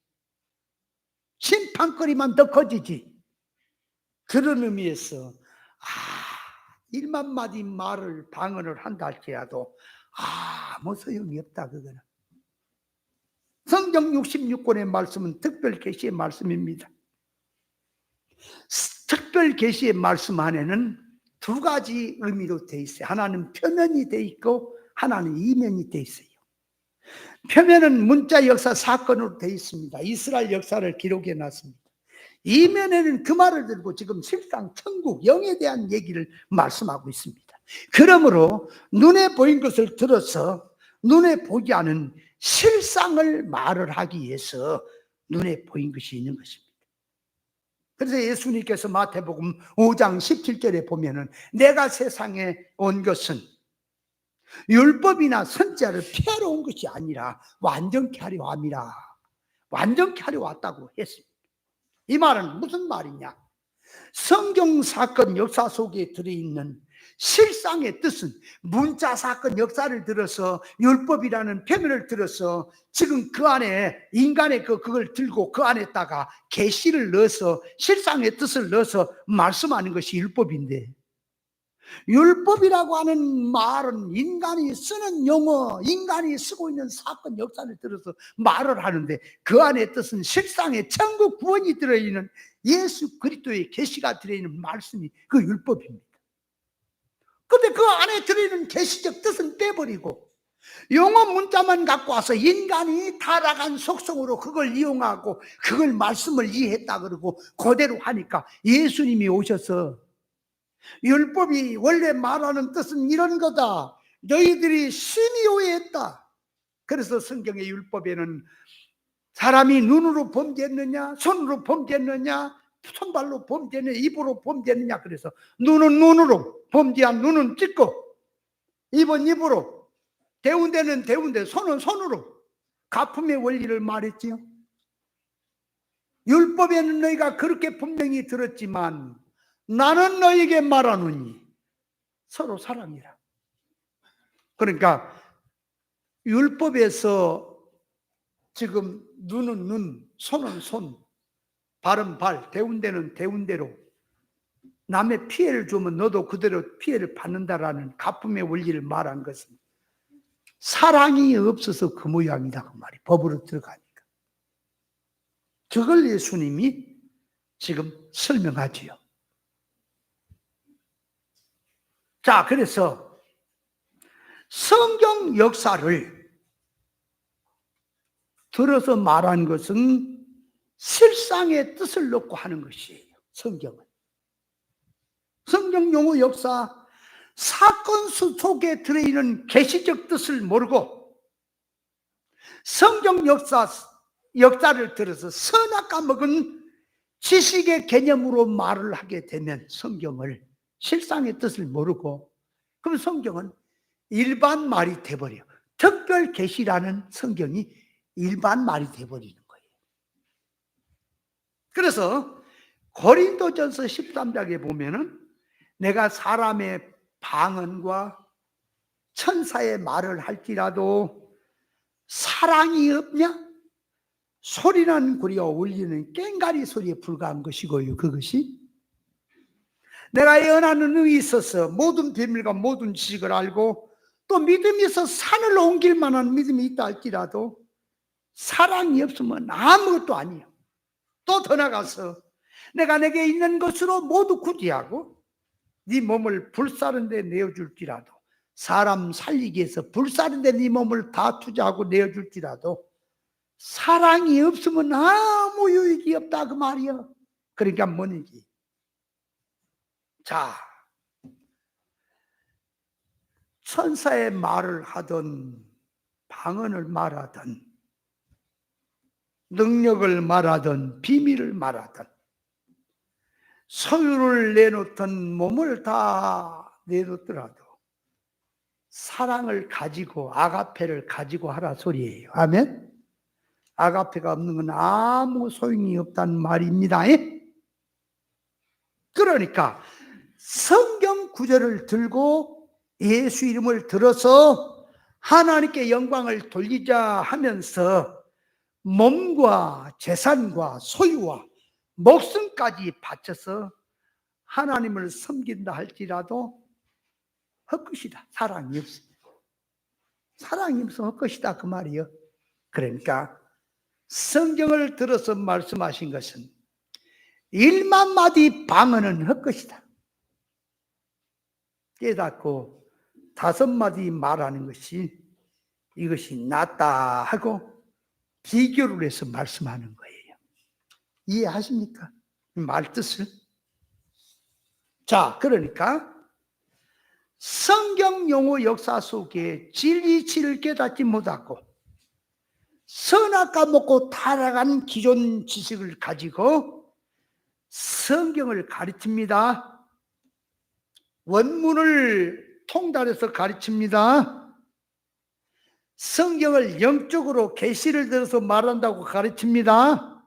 심판거리만 더 커지지. 그런 의미에서 1만 마디 말을 방언을 한다 할지라도 아무 소용이 없다 그거는. 성경 66권의 말씀은 특별 계시의 말씀입니다. 특별 계시의 말씀 안에는 두 가지 의미로 되어 있어요. 하나는 표면이 되어 있고 하나는 이면이 되어 있어요. 표면은 문자 역사 사건으로 되어 있습니다. 이스라엘 역사를 기록해 놨습니다. 이면에는 그 말을 들고 지금 실상 천국 영에 대한 얘기를 말씀하고 있습니다. 그러므로 눈에 보인 것을 들어서 눈에 보지 않은 실상을 말을 하기 위해서 눈에 보인 것이 있는 것입니다. 그래서 예수님께서 마태복음 5장 17절에 보면은 내가 세상에 온 것은 율법이나 선지자를 폐하러 온 것이 아니라 완전케 하려 함이라. 완전케 하려 왔다고 했습니다. 이 말은 무슨 말이냐? 성경 사건 역사 속에 들어있는 실상의 뜻은 문자 사건 역사를 들어서 율법이라는 표면을 들어서 지금 그 안에 인간의 그걸 들고 그 안에다가 계시를 넣어서 실상의 뜻을 넣어서 말씀하는 것이 율법인데, 율법이라고 하는 말은 인간이 쓰는 용어, 인간이 쓰고 있는 사건 역사를 들어서 말을 하는데 그 안에 뜻은 실상의 천국 구원이 들어있는 예수 그리스도의 계시가 들어있는 말씀이 그 율법입니다. 그런데 그 안에 들어있는 계시적 뜻은 빼버리고 용어 문자만 갖고 와서 인간이 타락한 속성으로 그걸 이용하고 그걸 말씀을 이해했다 그러고 그대로 하니까 예수님이 오셔서 율법이 원래 말하는 뜻은 이런 거다. 너희들이 심히 오해했다. 그래서 성경의 율법에는 사람이 눈으로 범죄했느냐, 손으로 범죄했느냐, 손발로 범죄했느냐, 입으로 범죄했느냐. 그래서 눈은 눈으로, 범죄한 눈은 찍고, 입은 입으로, 데운 데는 데운데, 손은 손으로. 가품의 원리를 말했지요. 율법에는 너희가 그렇게 분명히 들었지만 나는 너희에게 말하노니 서로 사랑이라. 그러니까 율법에서 지금 눈은 눈, 손은 손, 발은 발, 데운 데는 데운 대로 남의 피해를 주면 너도 그대로 피해를 받는다라는 가품의 원리를 말한 것은 사랑이 없어서 그 모양이다 그 말이 법으로 들어가니까. 그걸 예수님이 지금 설명하지요. 자, 그래서 성경 역사를 들어서 말한 것은 실상의 뜻을 넣고 하는 것이에요. 성경은. 성경 용어 역사, 사건 속에 들어있는 계시적 뜻을 모르고 성경 역사를 들어서 선악 까먹은 지식의 개념으로 말을 하게 되면 성경을, 실상의 뜻을 모르고, 그럼 성경은 일반 말이 돼버려. 특별 계시라는 성경이 일반 말이 돼버리는 거예요. 그래서 고린도전서 13장에 보면은 내가 사람의 방언과 천사의 말을 할지라도 사랑이 없냐? 소리는 그리어 울리는 꽹가리 소리에 불과한 것이고요. 그것이 내가 예언하는 능이 있어서 모든 비밀과 모든 지식을 알고 또 믿음이 있어 산을 옮길 만한 믿음이 있다 할지라도 사랑이 없으면 아무것도 아니에요. 또 더 나가서 내가 내게 있는 것으로 모두 구제하고 네 몸을 불사른 데 내어줄지라도, 사람 살리기 위해서 불사른 데 네 몸을 다 투자하고 내어줄지라도 사랑이 없으면 아무 유익이 없다 그 말이야. 그러니까 뭐는지, 자, 천사의 말을 하든 방언을 말하든 능력을 말하든 비밀을 말하든 소유를 내놓든 몸을 다 내놓더라도 사랑을 가지고, 아가페를 가지고 하라 소리예요. 아멘? 아가페가 없는 건 아무 소용이 없다는 말입니다. 그러니까 성경 구절을 들고 예수 이름을 들어서 하나님께 영광을 돌리자 하면서 몸과 재산과 소유와 목숨까지 바쳐서 하나님을 섬긴다 할지라도 헛것이다. 사랑이 없으면. 사랑이 없으면 헛것이다 그 말이에요. 그러니까 성경을 들어서 말씀하신 것은 1만 마디 방언은 헛것이다. 깨닫고 5마디 말하는 것이 이것이 낫다 하고 비교를 해서 말씀하는 거예요. 이해하십니까? 말 뜻을. 자, 그러니까 성경 용어 역사 속에 진리치를 깨닫지 못하고 선악 까먹고 타락한 기존 지식을 가지고 성경을 가르칩니다. 원문을 통달해서 가르칩니다. 성경을 영적으로 계시를 들어서 말한다고 가르칩니다.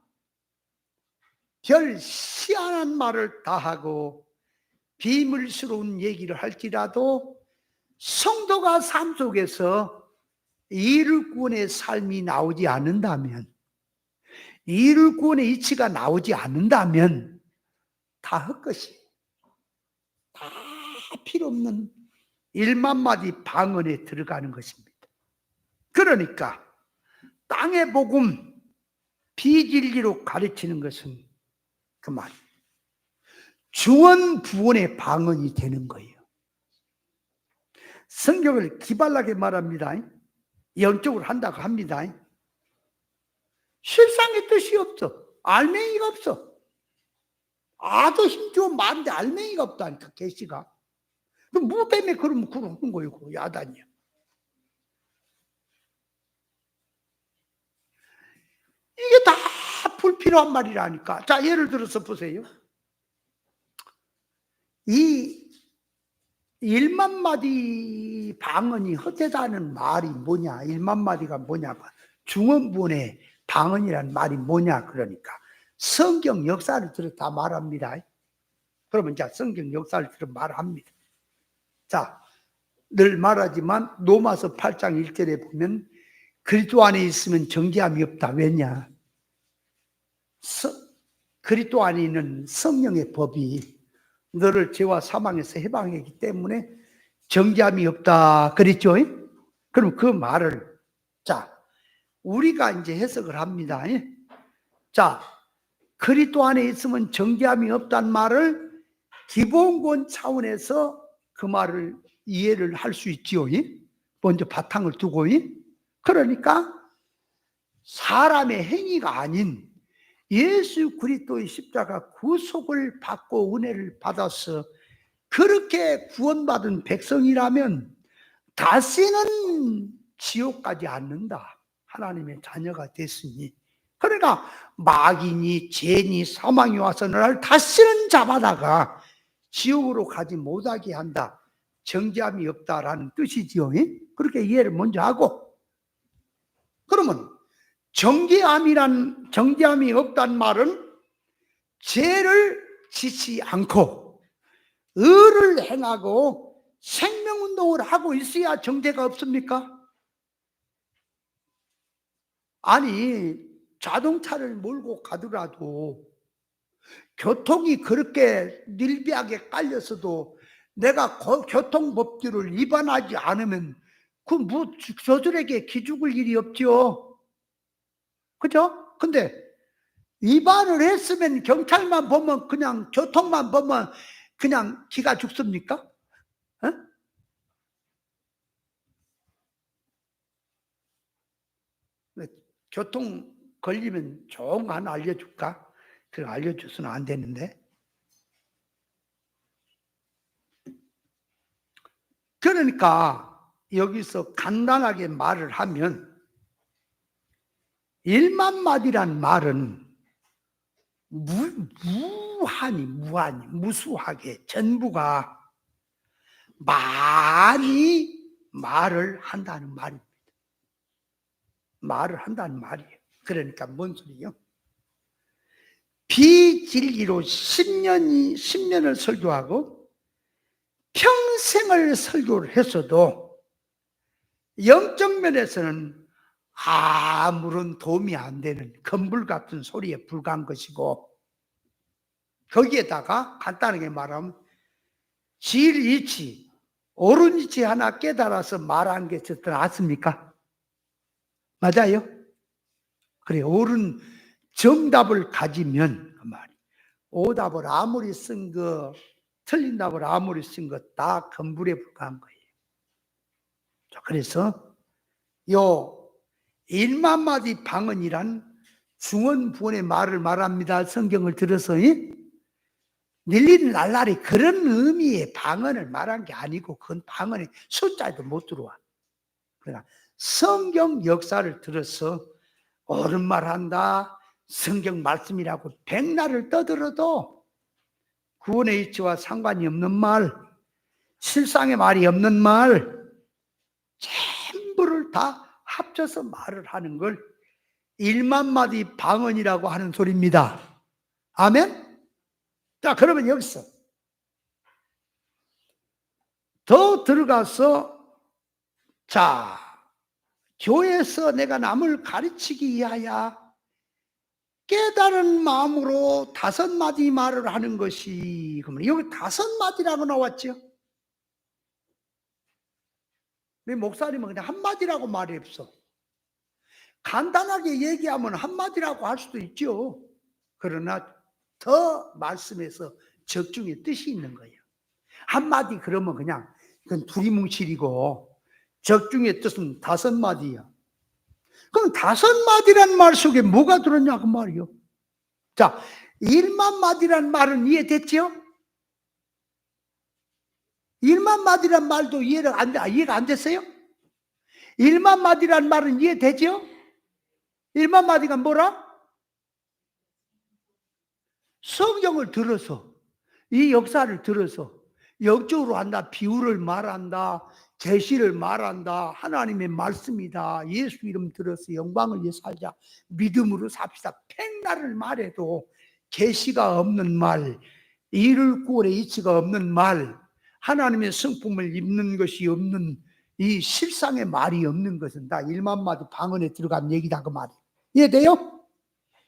별 희한한 말을 다 하고 비밀스러운 얘기를 할지라도 성도가 삶 속에서 이룰구원의 삶이 나오지 않는다면, 이룰구원의 이치가 나오지 않는다면 다 헛것이에요. 다 필요 없는 1만 마디 방언에 들어가는 것입니다. 그러니까 땅의 복음 비진리로 가르치는 것은 그 말, 중언부언의 방언이 되는 거예요. 성경을 기발하게 말합니다. 영적으로 한다고 합니다. 실상의 뜻이 없어. 알맹이가 없어. 아도 힘주어 말인데 알맹이가 없다니까, 계시가. 그럼 뭐 때문에 그러면 그러는 거예요, 그 야단이야. 이게 다 불필요한 말이라니까. 자, 예를 들어서 보세요. 이 1만 마디 방언이 헛되다는 말이 뭐냐? 1만 마디가 뭐냐? 중언부언의 방언이라는 말이 뭐냐? 그러니까 성경 역사를 들어 다 말합니다. 그러면 자, 성경 역사를 들어 말합니다. 자, 늘 말하지만 로마서 8장 1절에 보면 그리스도 안에 있으면 정죄함이 없다. 왜냐? 그리스도 안에 있는 성령의 법이 너를 죄와 사망에서 해방했기 때문에 정죄함이 없다. 그랬죠? 그럼 그 말을, 자, 우리가 이제 해석을 합니다. 자, 그리스도 안에 있으면 정죄함이 없다는 말을 기본권 차원에서 그 말을 이해를 할 수 있지요. 먼저 바탕을 두고, 그러니까 사람의 행위가 아닌 예수 그리스도의 십자가 구속을 받고 은혜를 받아서 그렇게 구원받은 백성이라면 다시는 지옥 가지 않는다. 하나님의 자녀가 됐으니. 그러니까 마귀니 죄니 사망이 와서 너를 다시는 잡아다가 지옥으로 가지 못하게 한다. 정죄함이 없다라는 뜻이지요. 그렇게 이해를 먼저 하고, 그러면 정죄함이 없다는 말은 죄를 짓지 않고 의를 행하고 생명운동을 하고 있어야 정죄가 없습니까? 아니, 자동차를 몰고 가더라도 교통이 그렇게 밀비하게 깔려서도 내가 교통법규를 위반하지 않으면 저들에게 기죽을 일이 없죠. 그죠? 근데 위반을 했으면 경찰만 보면, 그냥 교통만 보면 그냥 기가 죽습니까? 어? 교통 걸리면 좋은 거 하나 알려줄까? 그거 알려줘서는 안 되는데. 그러니까 여기서 간단하게 말을 하면, 일만마디란 말은 무수하게 전부가 많이 말을 한다는 말입니다. 말을 한다는 말이에요. 그러니까 뭔 소리요? 비진리로 10년을 설교하고 평생을 설교를 했어도 영적 면에서는 아무런 도움이 안 되는 건불 같은 소리에 불과한 것이고, 거기에다가 간단하게 말하면 진리치, 옳은 이치 하나 깨달아서 말한 게 더 낫습니까? 맞아요? 그래, 옳은 정답을 가지면 그 말이, 오답을 아무리 쓴 거, 틀린 답을 아무리 쓴 거 다 건불에 불과한 거예요. 자, 그래서 요 1만마디 방언이란 중언부언의 말을 말합니다. 성경을 들어서. 닐리는 날라리 그런 의미의 방언을 말한 게 아니고, 그건 방언의 숫자에도 못 들어와. 그러니까 성경 역사를 들어서 옳은 말 한다, 성경 말씀이라고 백날을 떠들어도 구원의 이치와 상관이 없는 말, 실상의 말이 없는 말, 전부를 다 합쳐서 말을 하는 걸 1만마디 방언이라고 하는 소리입니다. 아멘? 자, 그러면 여기서 더 들어가서, 자, 교회에서 내가 남을 가르치기 위하여 깨달은 마음으로 5마디 말을 하는 것이, 그러면 여기 5마디라고 나왔죠? 우리 목사님은 그냥 한마디라고 말이 없어. 간단하게 얘기하면 한마디라고 할 수도 있죠. 그러나 더 말씀에서 적중의 뜻이 있는 거예요. 한마디 그러면 그냥 그건 두리뭉실이고, 적중의 뜻은 5마디야. 그럼 5마디란 말 속에 뭐가 들었냐 그 말이요. 자, 1만마디란 말은 이해됐죠? 1만마디란 말도 이해가 안 됐어요? 1만마디란 말은 이해되죠? 1만마디가 뭐라? 성경을 들어서, 이 역사를 들어서 영적으로 한다, 비유를 말한다, 계시를 말한다, 하나님의 말씀이다, 예수 이름 들어서 영광을 위해 살자, 믿음으로 삽시다, 백날을 말해도 계시가 없는 말, 이를 구원의 이치가 없는 말, 하나님의 성품을 입는 것이 없는, 이 실상의 말이 없는 것은 다 1만마디 방언에 들어간 얘기다 그 말이에요. 이해돼요?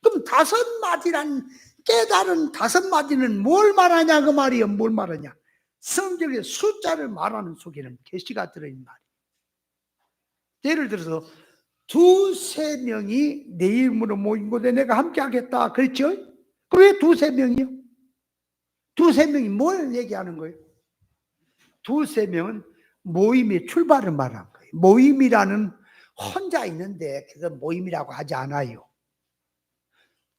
그럼 5마디란, 깨달은 5마디는 뭘 말하냐 그 말이에요. 뭘 말하냐? 성경의 숫자를 말하는 속에는 계시가 들어있는 말이에요. 예를 들어서 2-3명이 내 이름으로 모인 곳에 내가 함께 하겠다 그랬죠? 그럼 왜 2-3명이요? 2-3명이 뭘 얘기하는 거예요? 2-3명은 모임의 출발을 말한 거예요. 모임이라는 혼자 있는데 그건 모임이라고 하지 않아요.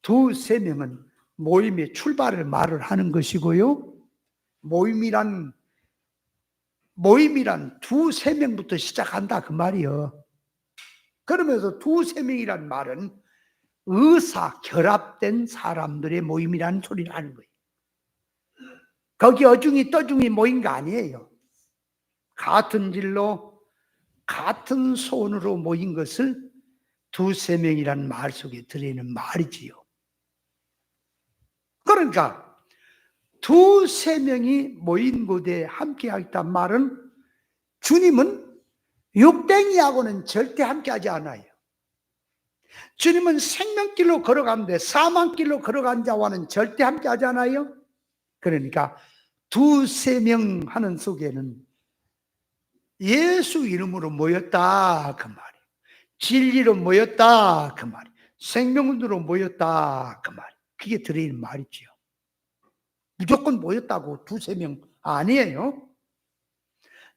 두세 명은 모임의 출발을 말을 하는 것이고요. 모임이란 두세 명부터 시작한다 그 말이요. 그러면서 두세 명이란 말은 의사 결합된 사람들의 모임이라는 소리를 하는 거예요. 거기 어중이 떠중이 모인 거 아니에요. 같은 진로, 같은 소원으로 모인 것을 두세 명이라는 말 속에 들어있는 말이지요. 그러니까 두세 명이 모인 곳에 함께하겠다는 말은 주님은 육댕이하고는 절대 함께하지 않아요. 주님은 생명길로 걸어가는데 사망길로 걸어간 자와는 절대 함께하지 않아요. 그러니까 두세 명 하는 속에는 예수 이름으로 모였다 그 말이에요. 진리로 모였다 그 말이에요. 생명으로 모였다 그 말이에요. 그게 들어있는 말이지요. 무조건 모였다고 두세 명 아니에요.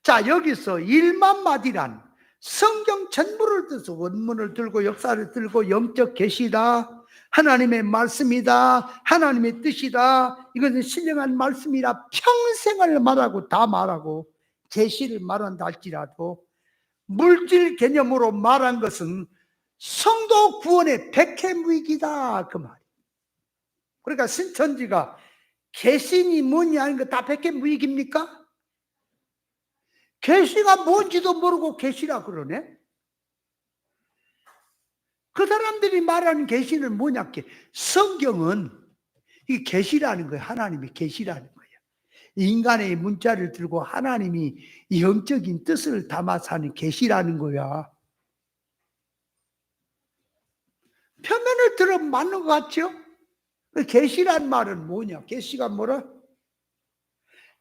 자, 여기서 1만마디란 성경 전부를 뜻서 원문을 들고 역사를 들고 영적 계시다, 하나님의 말씀이다, 하나님의 뜻이다, 이것은 신령한 말씀이라 평생을 말하고 다 말하고 계시를 말한다 할지라도 물질 개념으로 말한 것은 성도 구원의 백해무익이다 그 말이에요. 그러니까 신천지가 계신이 뭐냐 하는 거 다 백해무익입니까? 계시가 뭔지도 모르고 계시라 그러네. 그 사람들이 말하는 계시는 뭐냐? 성경은 이 계시라는 거예요. 하나님이 계시라는 거예요. 인간의 문자를 들고 하나님이 영적인 뜻을 담아서 하는 계시라는 거야. 표면을 들으면 맞는 것 같죠? 계시란 말은 뭐냐? 계시가 뭐라?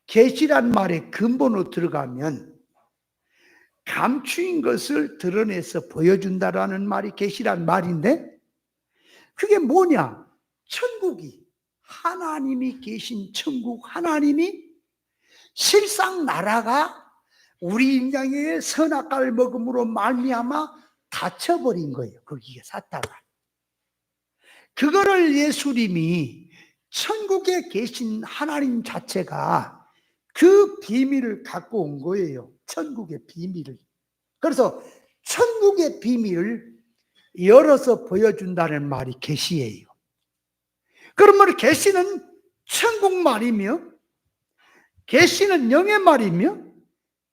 계시란 말의 근본으로 들어가면 감추인 것을 드러내서 보여준다라는 말이 계시란 말인데, 그게 뭐냐? 천국이, 하나님이 계신 천국, 하나님이 실상 나라가 우리 인간의 선악과를 먹음으로 말미암아 닫혀버린 거예요. 거기에 사탄가. 그거를 예수님이 천국에 계신 하나님 자체가 그 비밀을 갖고 온 거예요. 천국의 비밀을. 그래서 천국의 비밀을 열어서 보여준다는 말이 계시예요. 그러면 계시는 천국 말이며, 계시는 영의 말이며,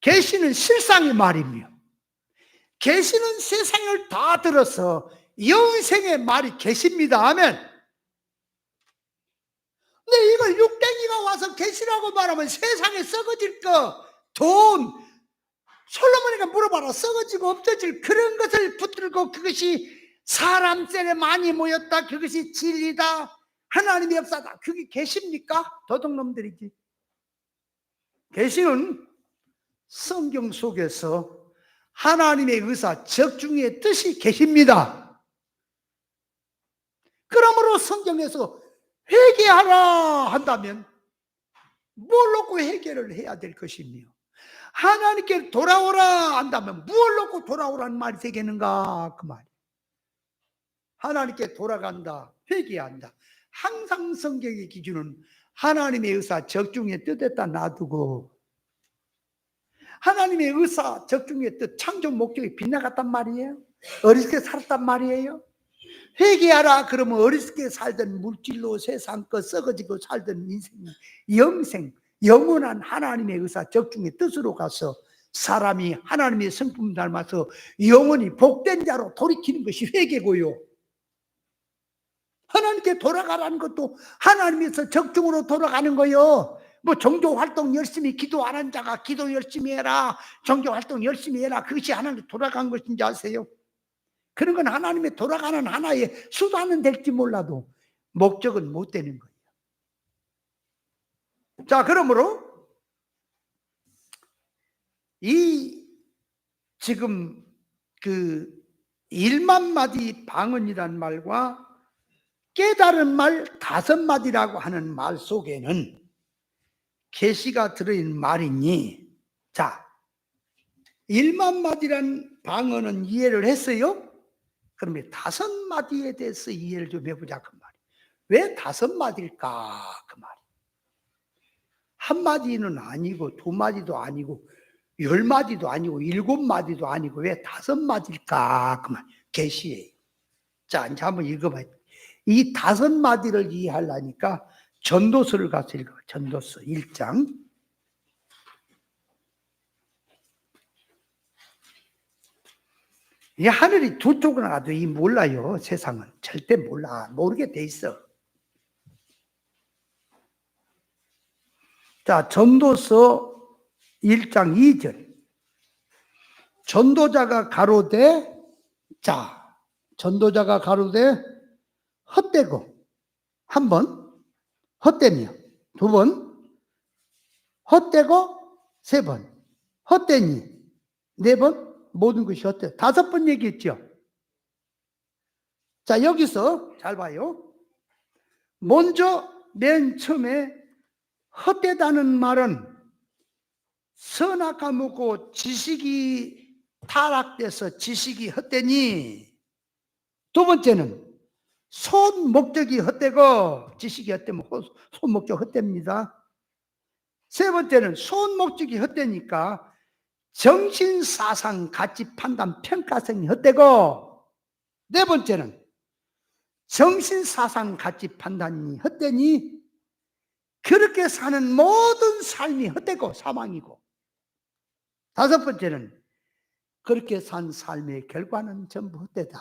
계시는 실상의 말이며, 계시는 세상을 다 들어서 영생의 말이 계십니다. 아멘. 근데 이걸 육댕이가 와서 계시라고 말하면 세상에 썩어질 거, 돈, 솔로몬이가 물어봐라. 썩어지고 없어질 그런 것을 붙들고 그것이 사람 셀에 많이 모였다, 그것이 진리다, 하나님의 역사다, 그게 계십니까? 도둑놈들이지. 계시는 성경 속에서 하나님의 의사, 적중의 뜻이 계십니다. 그러므로 성경에서 회개하라 한다면 뭘 놓고 회개를 해야 될 것이며, 하나님께 돌아오라 한다면 무엇을 놓고 돌아오라는 말이 되겠는가 그 말이에요. 하나님께 돌아간다, 회개한다. 항상 성경의 기준은 하나님의 의사, 적중의 뜻에다 놔두고 하나님의 의사, 적중의 뜻, 창조 목적이 빗나갔단 말이에요. 어리석게 살았단 말이에요. 회개하라 그러면 어리석게 살던 물질로 세상 것 썩어지고 살던 인생, 영생, 영원한 하나님의 의사, 적중의 뜻으로 가서 사람이 하나님의 성품 닮아서 영원히 복된 자로 돌이키는 것이 회개고요. 하나님께 돌아가라는 것도 하나님에서 적중으로 돌아가는 거요. 뭐 종교활동 열심히 기도 안 한 자가 기도 열심히 해라, 종교활동 열심히 해라, 그것이 하나님께 돌아간 것인지 아세요? 그런 건 하나님의 돌아가는 하나의 수단은 될지 몰라도 목적은 못 되는 거예요. 자, 그러므로 이 지금 그 1만마디 방언이란 말과 깨달은 말 5마디라고 하는 말 속에는 계시가 들어있는 말이니, 자, 1만 마디란 방언은 이해를 했어요? 그러면 5마디에 대해서 이해를 좀 해보자 그 말이에요. 왜 5마디일까 그 말이에요. 1마디는 아니고 2마디도 아니고 10마디도 아니고 7마디도 아니고 왜 5마디일까 그 말이에요. 계시예요. 자, 이제 한번 읽어봐요. 이 5마디를 이해하려니까 전도서를 가서 읽어봐요. 전도서 1장. 이 하늘이 두 쪽으로 나도 이 몰라요. 세상은 절대 몰라. 모르게 돼 있어. 자, 전도서 1장 2절. 전도자가 가로되, 자, 전도자가 가로되 헛되고, 한 번 헛되며, 2번 헛되고, 3번 헛되니, 4번 모든 것이 헛되. 5번 얘기했죠. 자, 여기서 잘 봐요. 먼저 맨 처음에 헛되다는 말은 선악 먹고 지식이 타락돼서 지식이 헛되니, 2번째는 손 목적이 헛되고 지식이 헛되면 손 목적 헛됩니다. 3번째는 손 목적이 헛되니까 정신 사상 가치 판단 평가성이 헛되고, 4번째는 정신 사상 가치 판단이 헛되니 그렇게 사는 모든 삶이 헛되고 사망이고, 5번째는 그렇게 산 삶의 결과는 전부 헛되다.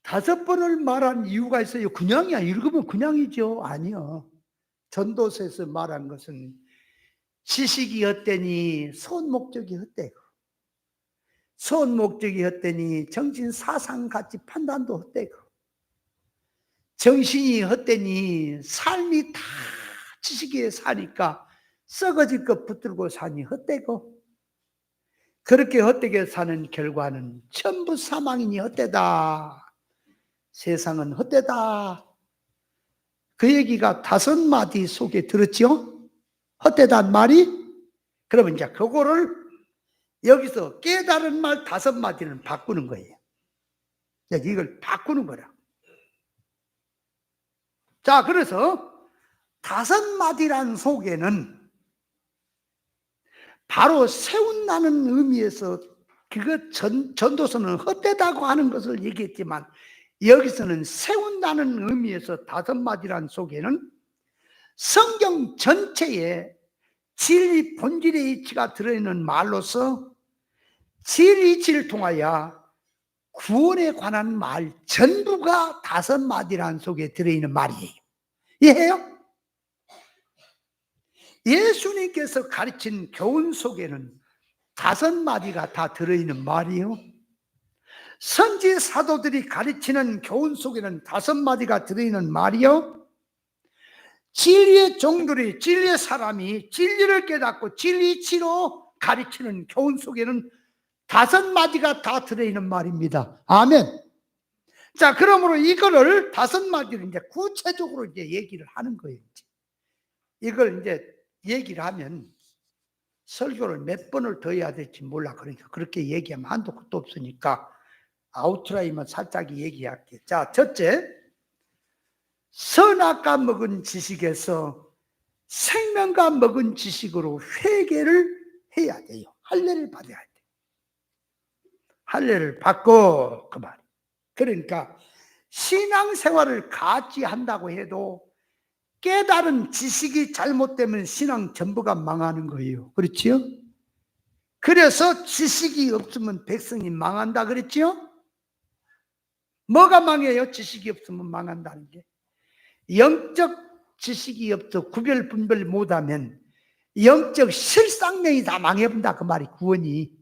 5번을 말한 이유가 있어요. 그냥이야. 읽으면 그냥이죠. 아니요. 전도서에서 말한 것은 지식이 헛되니 손 목적이 헛되고, 손 목적이 헛되니 정신 사상 가치 판단도 헛되고, 정신이 헛되니 삶이 다 지식에 사니까 썩어질 것 붙들고 사니 헛되고, 그렇게 헛되게 사는 결과는 전부 사망이니 헛되다. 세상은 헛되다. 그 얘기가 5마디 속에 들었죠? 헛되다는 말이. 그러면 이제 그거를 여기서 깨달은 말 5마디는 바꾸는 거예요. 이걸 바꾸는 거라. 자, 그래서 5마디란 속에는 바로 세운다는 의미에서 그것 전도서는 헛되다고 하는 것을 얘기했지만, 여기서는 세운다는 의미에서 5마디란 속에는 성경 전체에 진리 본질의 이치가 들어있는 말로서 진리이치를 통하여 구원에 관한 말 전부가 5마디란 속에 들어있는 말이에요. 이해해요? 예수님께서 가르친 교훈 속에는 5마디가 다 들어있는 말이에요. 선지 사도들이 가르치는 교훈 속에는 5마디가 들어있는 말이요. 진리의 종들이, 진리의 사람이 진리를 깨닫고 진리치로 가르치는 교훈 속에는 5마디가 다 들어있는 말입니다. 아멘. 자, 그러므로 이거를 5마디를 이제 구체적으로 이제 얘기를 하는 거예요. 이걸 이제 얘기를 하면 설교를 몇 번을 더 해야 될지 몰라. 그러니까 그렇게 얘기하면 한도 끝도 없으니까 아웃라인만 살짝 얘기할게요. 자, 첫째, 선악과 먹은 지식에서 생명과 먹은 지식으로 회개를 해야 돼요. 할례를 받아야 돼요. 할례를 받고 그 말이에요. 그러니까 신앙생활을 같이 한다고 해도 깨달은 지식이 잘못되면 신앙 전부가 망하는 거예요. 그렇지요? 그래서 지식이 없으면 백성이 망한다 그랬지요? 뭐가 망해요? 지식이 없으면 망한다는 게. 영적 지식이 없어 구별 분별 못하면 영적 실상명이 다 망해본다 그 말이 구원이.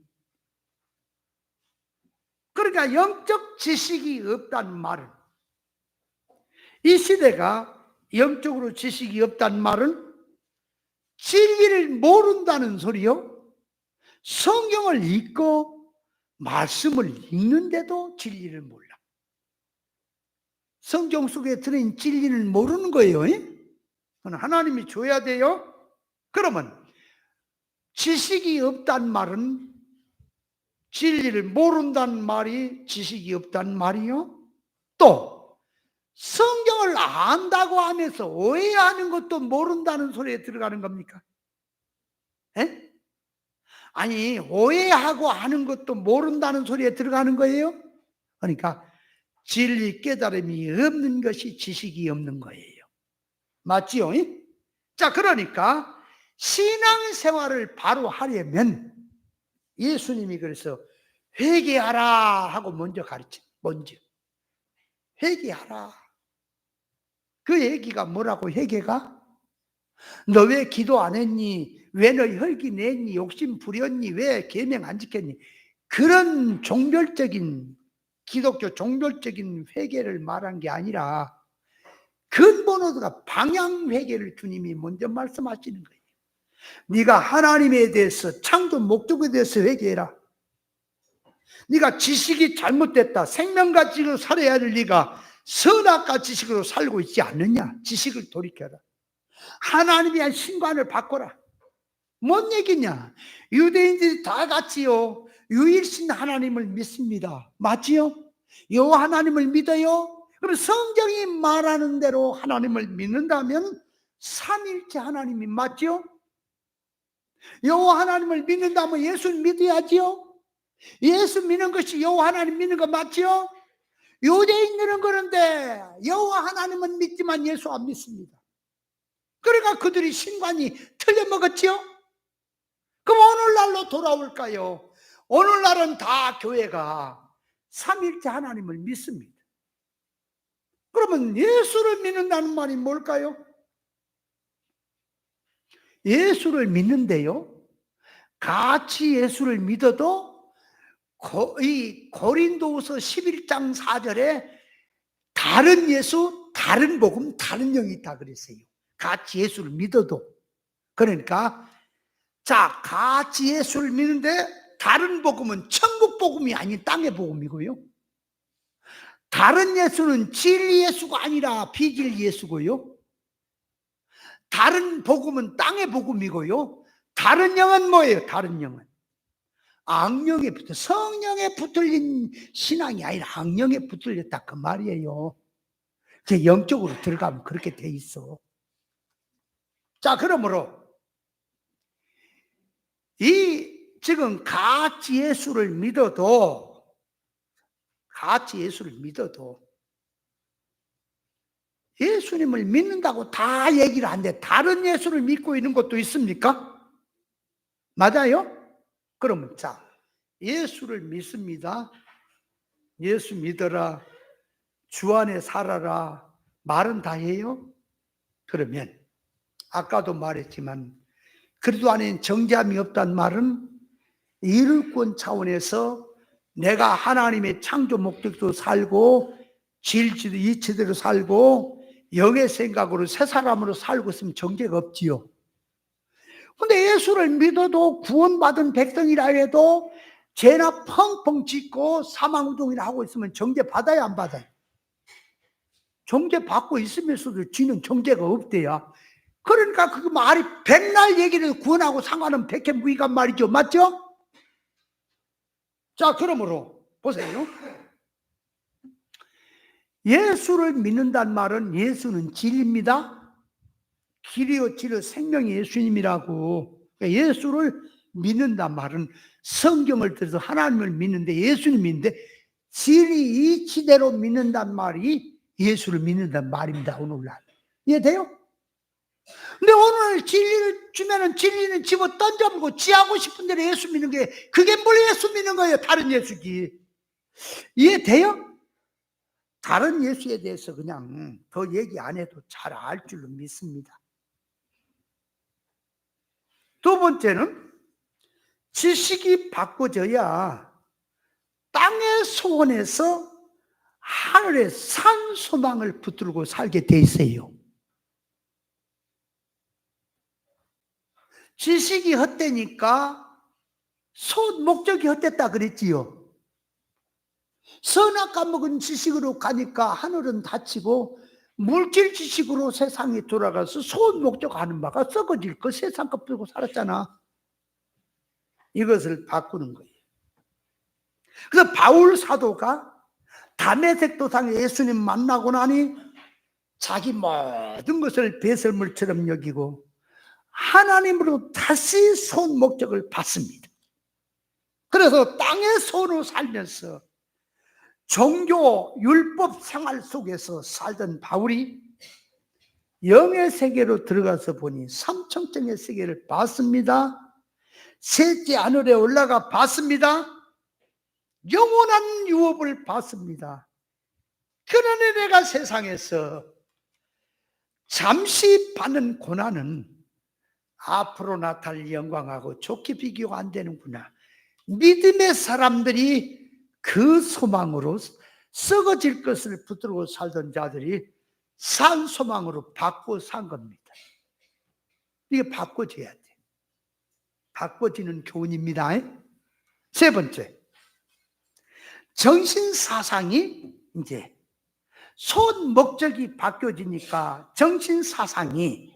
그러니까 영적 지식이 없다는 말은, 이 시대가 영적으로 지식이 없다는 말은 진리를 모른다는 소리요. 성경을 읽고 말씀을 읽는데도 진리를 몰라. 성경 속에 들어있는 진리를 모르는 거예요. 그건 하나님이 줘야 돼요. 그러면 지식이 없단 말은 진리를 모른다는 말이 지식이 없다는 말이요. 또 성경을 안다고 하면서 오해하는 것도 모른다는 소리에 들어가는 겁니까? 에? 아니, 오해하고 하는 것도 모른다는 소리에 들어가는 거예요. 그러니까 진리 깨달음이 없는 것이 지식이 없는 거예요. 맞지요? 자, 그러니까 신앙생활을 바로 하려면 예수님이 그래서 회개하라 하고 먼저 가르쳐. 먼저 회개하라. 그 얘기가 뭐라고? 회개가 너 왜 기도 안 했니? 왜 너 혈기 냈니? 욕심 부렸니? 왜 계명 안 지켰니? 그런 종별적인 기독교 종별적인 회개를 말한 게 아니라 근본으로가 방향 회개를 주님이 먼저 말씀하시는 거예요. 네가 하나님에 대해서 창조 목적에 대해서 회개해라. 네가 지식이 잘못됐다. 생명과 지식으로 살아야 할 네가 선악과 지식으로 살고 있지 않느냐. 지식을 돌이켜라. 하나님에 대한 신관을 바꿔라. 뭔 얘기냐? 유대인들이 다 같이요 유일신 하나님을 믿습니다. 맞지요? 여호와 하나님을 믿어요? 그럼 성경이 말하는 대로 하나님을 믿는다면 삼일체 하나님이 맞죠? 여호와 하나님을 믿는다면 예수를 믿어야지요. 예수 믿는 것이 여호와 하나님 믿는 거 맞죠? 유대인들은 그런데 여호와 하나님은 믿지만 예수 안 믿습니다. 그러니까 그들이 신관이 틀려먹었지요. 그럼 오늘날로 돌아올까요? 오늘날은 다 교회가 삼일체 하나님을 믿습니다. 그러면 예수를 믿는다는 말이 뭘까요? 예수를 믿는데요, 같이 예수를 믿어도 이 고린도후서 11장 4절에 다른 예수, 다른 복음, 다른 영이 있다 그랬어요. 같이 예수를 믿어도. 그러니까 자, 같이 예수를 믿는데 다른 복음은 천국 복음이 아닌 땅의 복음이고요. 다른 예수는 진리 예수가 아니라 비진리 예수고요. 다른 복음은 땅의 복음이고요. 다른 영은 뭐예요? 다른 영은 악령에 붙어 성령에 붙들린 신앙이 아니라 악령에 붙들렸다 그 말이에요. 제 영적으로 들어가면 그렇게 돼 있어. 자, 그러므로 이 지금 같이 예수를 믿어도 예수님을 믿는다고 다 얘기를 하는데 다른 예수를 믿고 있는 것도 있습니까? 맞아요? 그러면 자, 예수를 믿습니다. 예수 믿어라. 주 안에 살아라. 말은 다 해요? 그러면 아까도 말했지만 그리스도 안에 정죄함이 없다는 말은 이룰권 차원에서 내가 하나님의 창조 목적도 살고 질지도 이치대로 살고 영의 생각으로 새 사람으로 살고 있으면 정죄가 없지요. 근데 예수를 믿어도 구원받은 백성이라 해도 죄나 펑펑 짓고 사망우동이나 하고 있으면 정죄 받아야 안 받아요? 정죄 받고 있으면서도 지는 정죄가 없대야. 그러니까 그 말이 백날 얘기를 구원하고 상관은 백해무익한 말이죠. 맞죠? 자, 그러므로 보세요. 예수를 믿는다는 말은 예수는 진리입니다. 길이요 진리요 생명이 예수님이라고. 그러니까 예수를 믿는단 말은 성경을 들어서 하나님을 믿는데 예수님 믿는데 진리 이치대로 믿는단 말이 예수를 믿는단 말입니다. 오늘날 이해돼요? 근데 오늘 진리를 주면은 진리는 집어 던져보고 지하고 싶은 대로 예수 믿는 게 그게 뭘 예수 믿는 거예요? 다른 예수기. 이해돼요? 다른 예수에 대해서 그냥 더 얘기 안 해도 잘 알 줄로 믿습니다. 두 번째는 지식이 바꿔져야 땅의 소원에서 하늘의 산 소망을 붙들고 살게 돼 있어요. 지식이 헛되니까 목적이 헛됐다 그랬지요. 선악 먹은 지식으로 가니까 하늘은 닫히고 물질 지식으로 세상에 돌아가서 소원 목적하는 바가 썩어질 거 세상 것 들고 살았잖아. 이것을 바꾸는 거예요. 그래서 바울 사도가 다메섹 도상에 예수님 만나고 나니 자기 모든 것을 배설물처럼 여기고 하나님으로 다시 선 목적을 받습니다. 그래서 땅의 손으로 살면서 종교 율법 생활 속에서 살던 바울이 영의 세계로 들어가서 보니 삼청정의 세계를 봤습니다. 셋째 하늘에 올라가 봤습니다. 영원한 유업을 봤습니다. 그러니 내가 세상에서 잠시 받는 고난은 앞으로 나타날 영광하고 좋게 비교가 안 되는구나. 믿음의 사람들이 그 소망으로 썩어질 것을 붙들고 살던 자들이 산 소망으로 바꿔 산 겁니다. 이게 바꿔져야 돼. 바꿔지는 교훈입니다. 세 번째, 정신사상이 이제 손 목적이 바뀌어지니까 정신사상이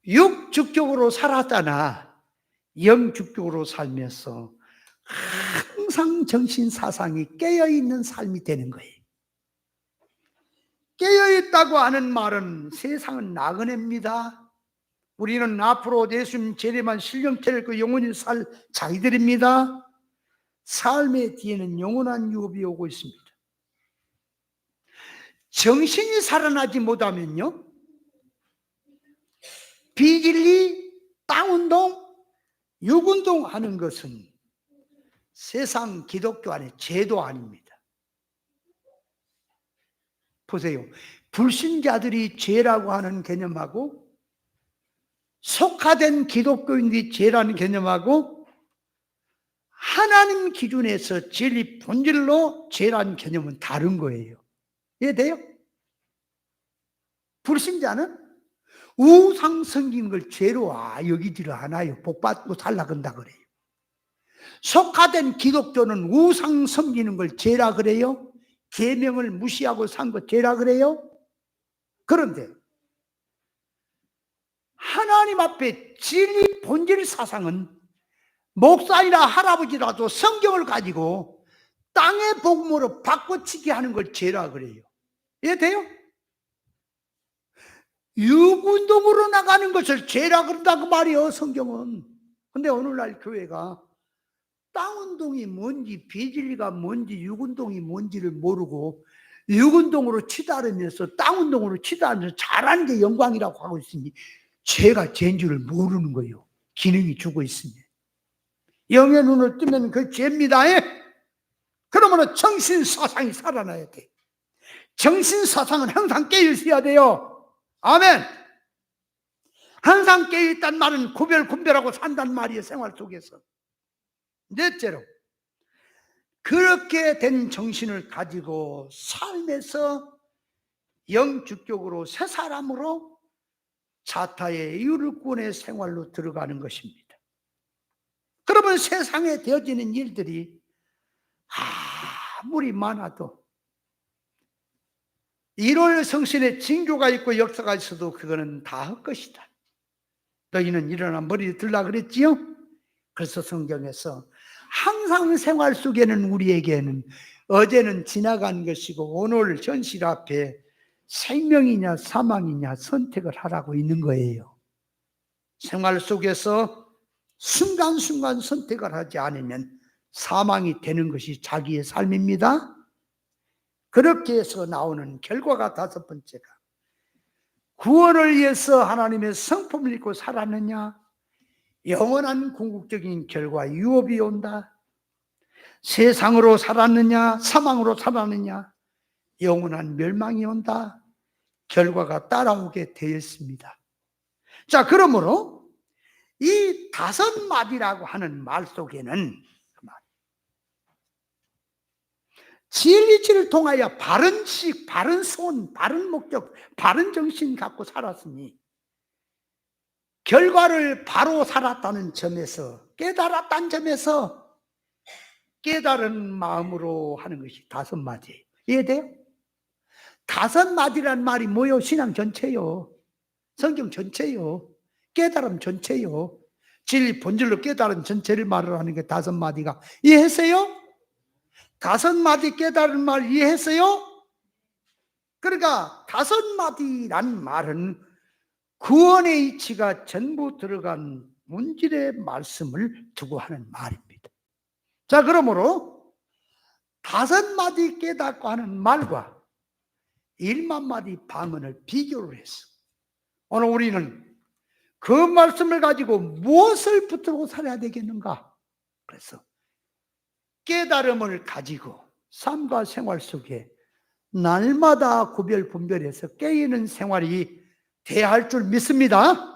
육축적으로 살았다나 영축적으로 살면서 항상 정신사상이 깨어있는 삶이 되는 거예요. 깨어있다고 하는 말은 세상은 나그네입니다. 우리는 앞으로 예수님 재림한 신령태를 그 영원히 살 자기들입니다. 삶의 뒤에는 영원한 유업이 오고 있습니다. 정신이 살아나지 못하면요, 비진리, 땅운동, 육운동 하는 것은 세상 기독교 안에 죄도 아닙니다. 보세요. 불신자들이 죄라고 하는 개념하고 속화된 기독교인들이 죄라는 개념하고 하나님 기준에서 진리 본질로 죄라는 개념은 다른 거예요. 이해돼요? 불신자는 우상 섬기는 걸 죄로 여기지를 않아요. 복받고 살라 그런다 그래요. 속화된 기독교는 우상 섬기는 걸 죄라 그래요. 계명을 무시하고 산 거 죄라 그래요. 그런데 하나님 앞에 진리 본질 사상은 목사이나 할아버지라도 성경을 가지고 땅의 복음으로 바꿔치기 하는 걸 죄라 그래요. 이해돼요? 육운동으로 나가는 것을 죄라 그런다고 말이요, 성경은. 근데 오늘날 교회가 땅운동이 뭔지 비진리가 뭔지 육운동이 뭔지를 모르고 육운동으로 치달으면서 땅운동으로 치달으면서 잘하는 게 영광이라고 하고 있으니 죄가 죄인 줄을 모르는 거예요. 기능이 죽어 있으면. 영의 눈을 뜨면 그 죄입니다. 그러므로 정신사상이 살아나야 돼. 정신사상은 항상 깨어있어야 돼요. 아멘. 항상 깨어있단 말은 구별하고 산단 말이에요. 생활 속에서. 넷째로, 그렇게 된 정신을 가지고 삶에서 영주격으로 새 사람으로 자타의 이율권의 생활로 들어가는 것입니다. 그러면 세상에 되어지는 일들이 아무리 많아도 1월 성신에 징조가 있고 역사가 있어도 그거는 다 헛것이다. 너희는 일어나 머리 들라 그랬지요? 그래서 성경에서 항상 생활 속에는 우리에게는 어제는 지나간 것이고 오늘 현실 앞에 생명이냐 사망이냐 선택을 하라고 있는 거예요. 생활 속에서 순간순간 선택을 하지 않으면 사망이 되는 것이 자기의 삶입니다. 그렇게 해서 나오는 결과가 다섯 번째가, 구원을 위해서 하나님의 성품을 입고 살았느냐, 영원한 궁극적인 결과 유업이 온다. 세상으로 살았느냐 사망으로 살았느냐, 영원한 멸망이 온다. 결과가 따라오게 되었습니다. 자, 그러므로 이 다섯 마디라고 하는 말 속에는 진리치를 통하여 바른 식, 바른 손, 바른 목적, 바른 정신 갖고 살았으니 결과를 바로 살았다는 점에서, 깨달았다는 점에서 깨달은 마음으로 하는 것이 다섯 마디예요. 이해돼요? 다섯 마디란 말이 뭐요? 신앙 전체요. 성경 전체요. 깨달음 전체요. 진리 본질로 깨달은 전체를 말을 하는 게 5마디가. 이해했어요? 5마디 깨달은 말 이해했어요? 그러니까 5마디란 말은 구원의 이치가 전부 들어간 본질의 말씀을 두고 하는 말입니다. 자, 그러므로 5마디 깨닫고 하는 말과 1만 마디 방언을 비교를 했어. 오늘 우리는 그 말씀을 가지고 무엇을 붙들고 살아야 되겠는가? 그래서 깨달음을 가지고 삶과 생활 속에 날마다 구별 분별해서 깨이는 생활이 돼야 할 줄 믿습니다.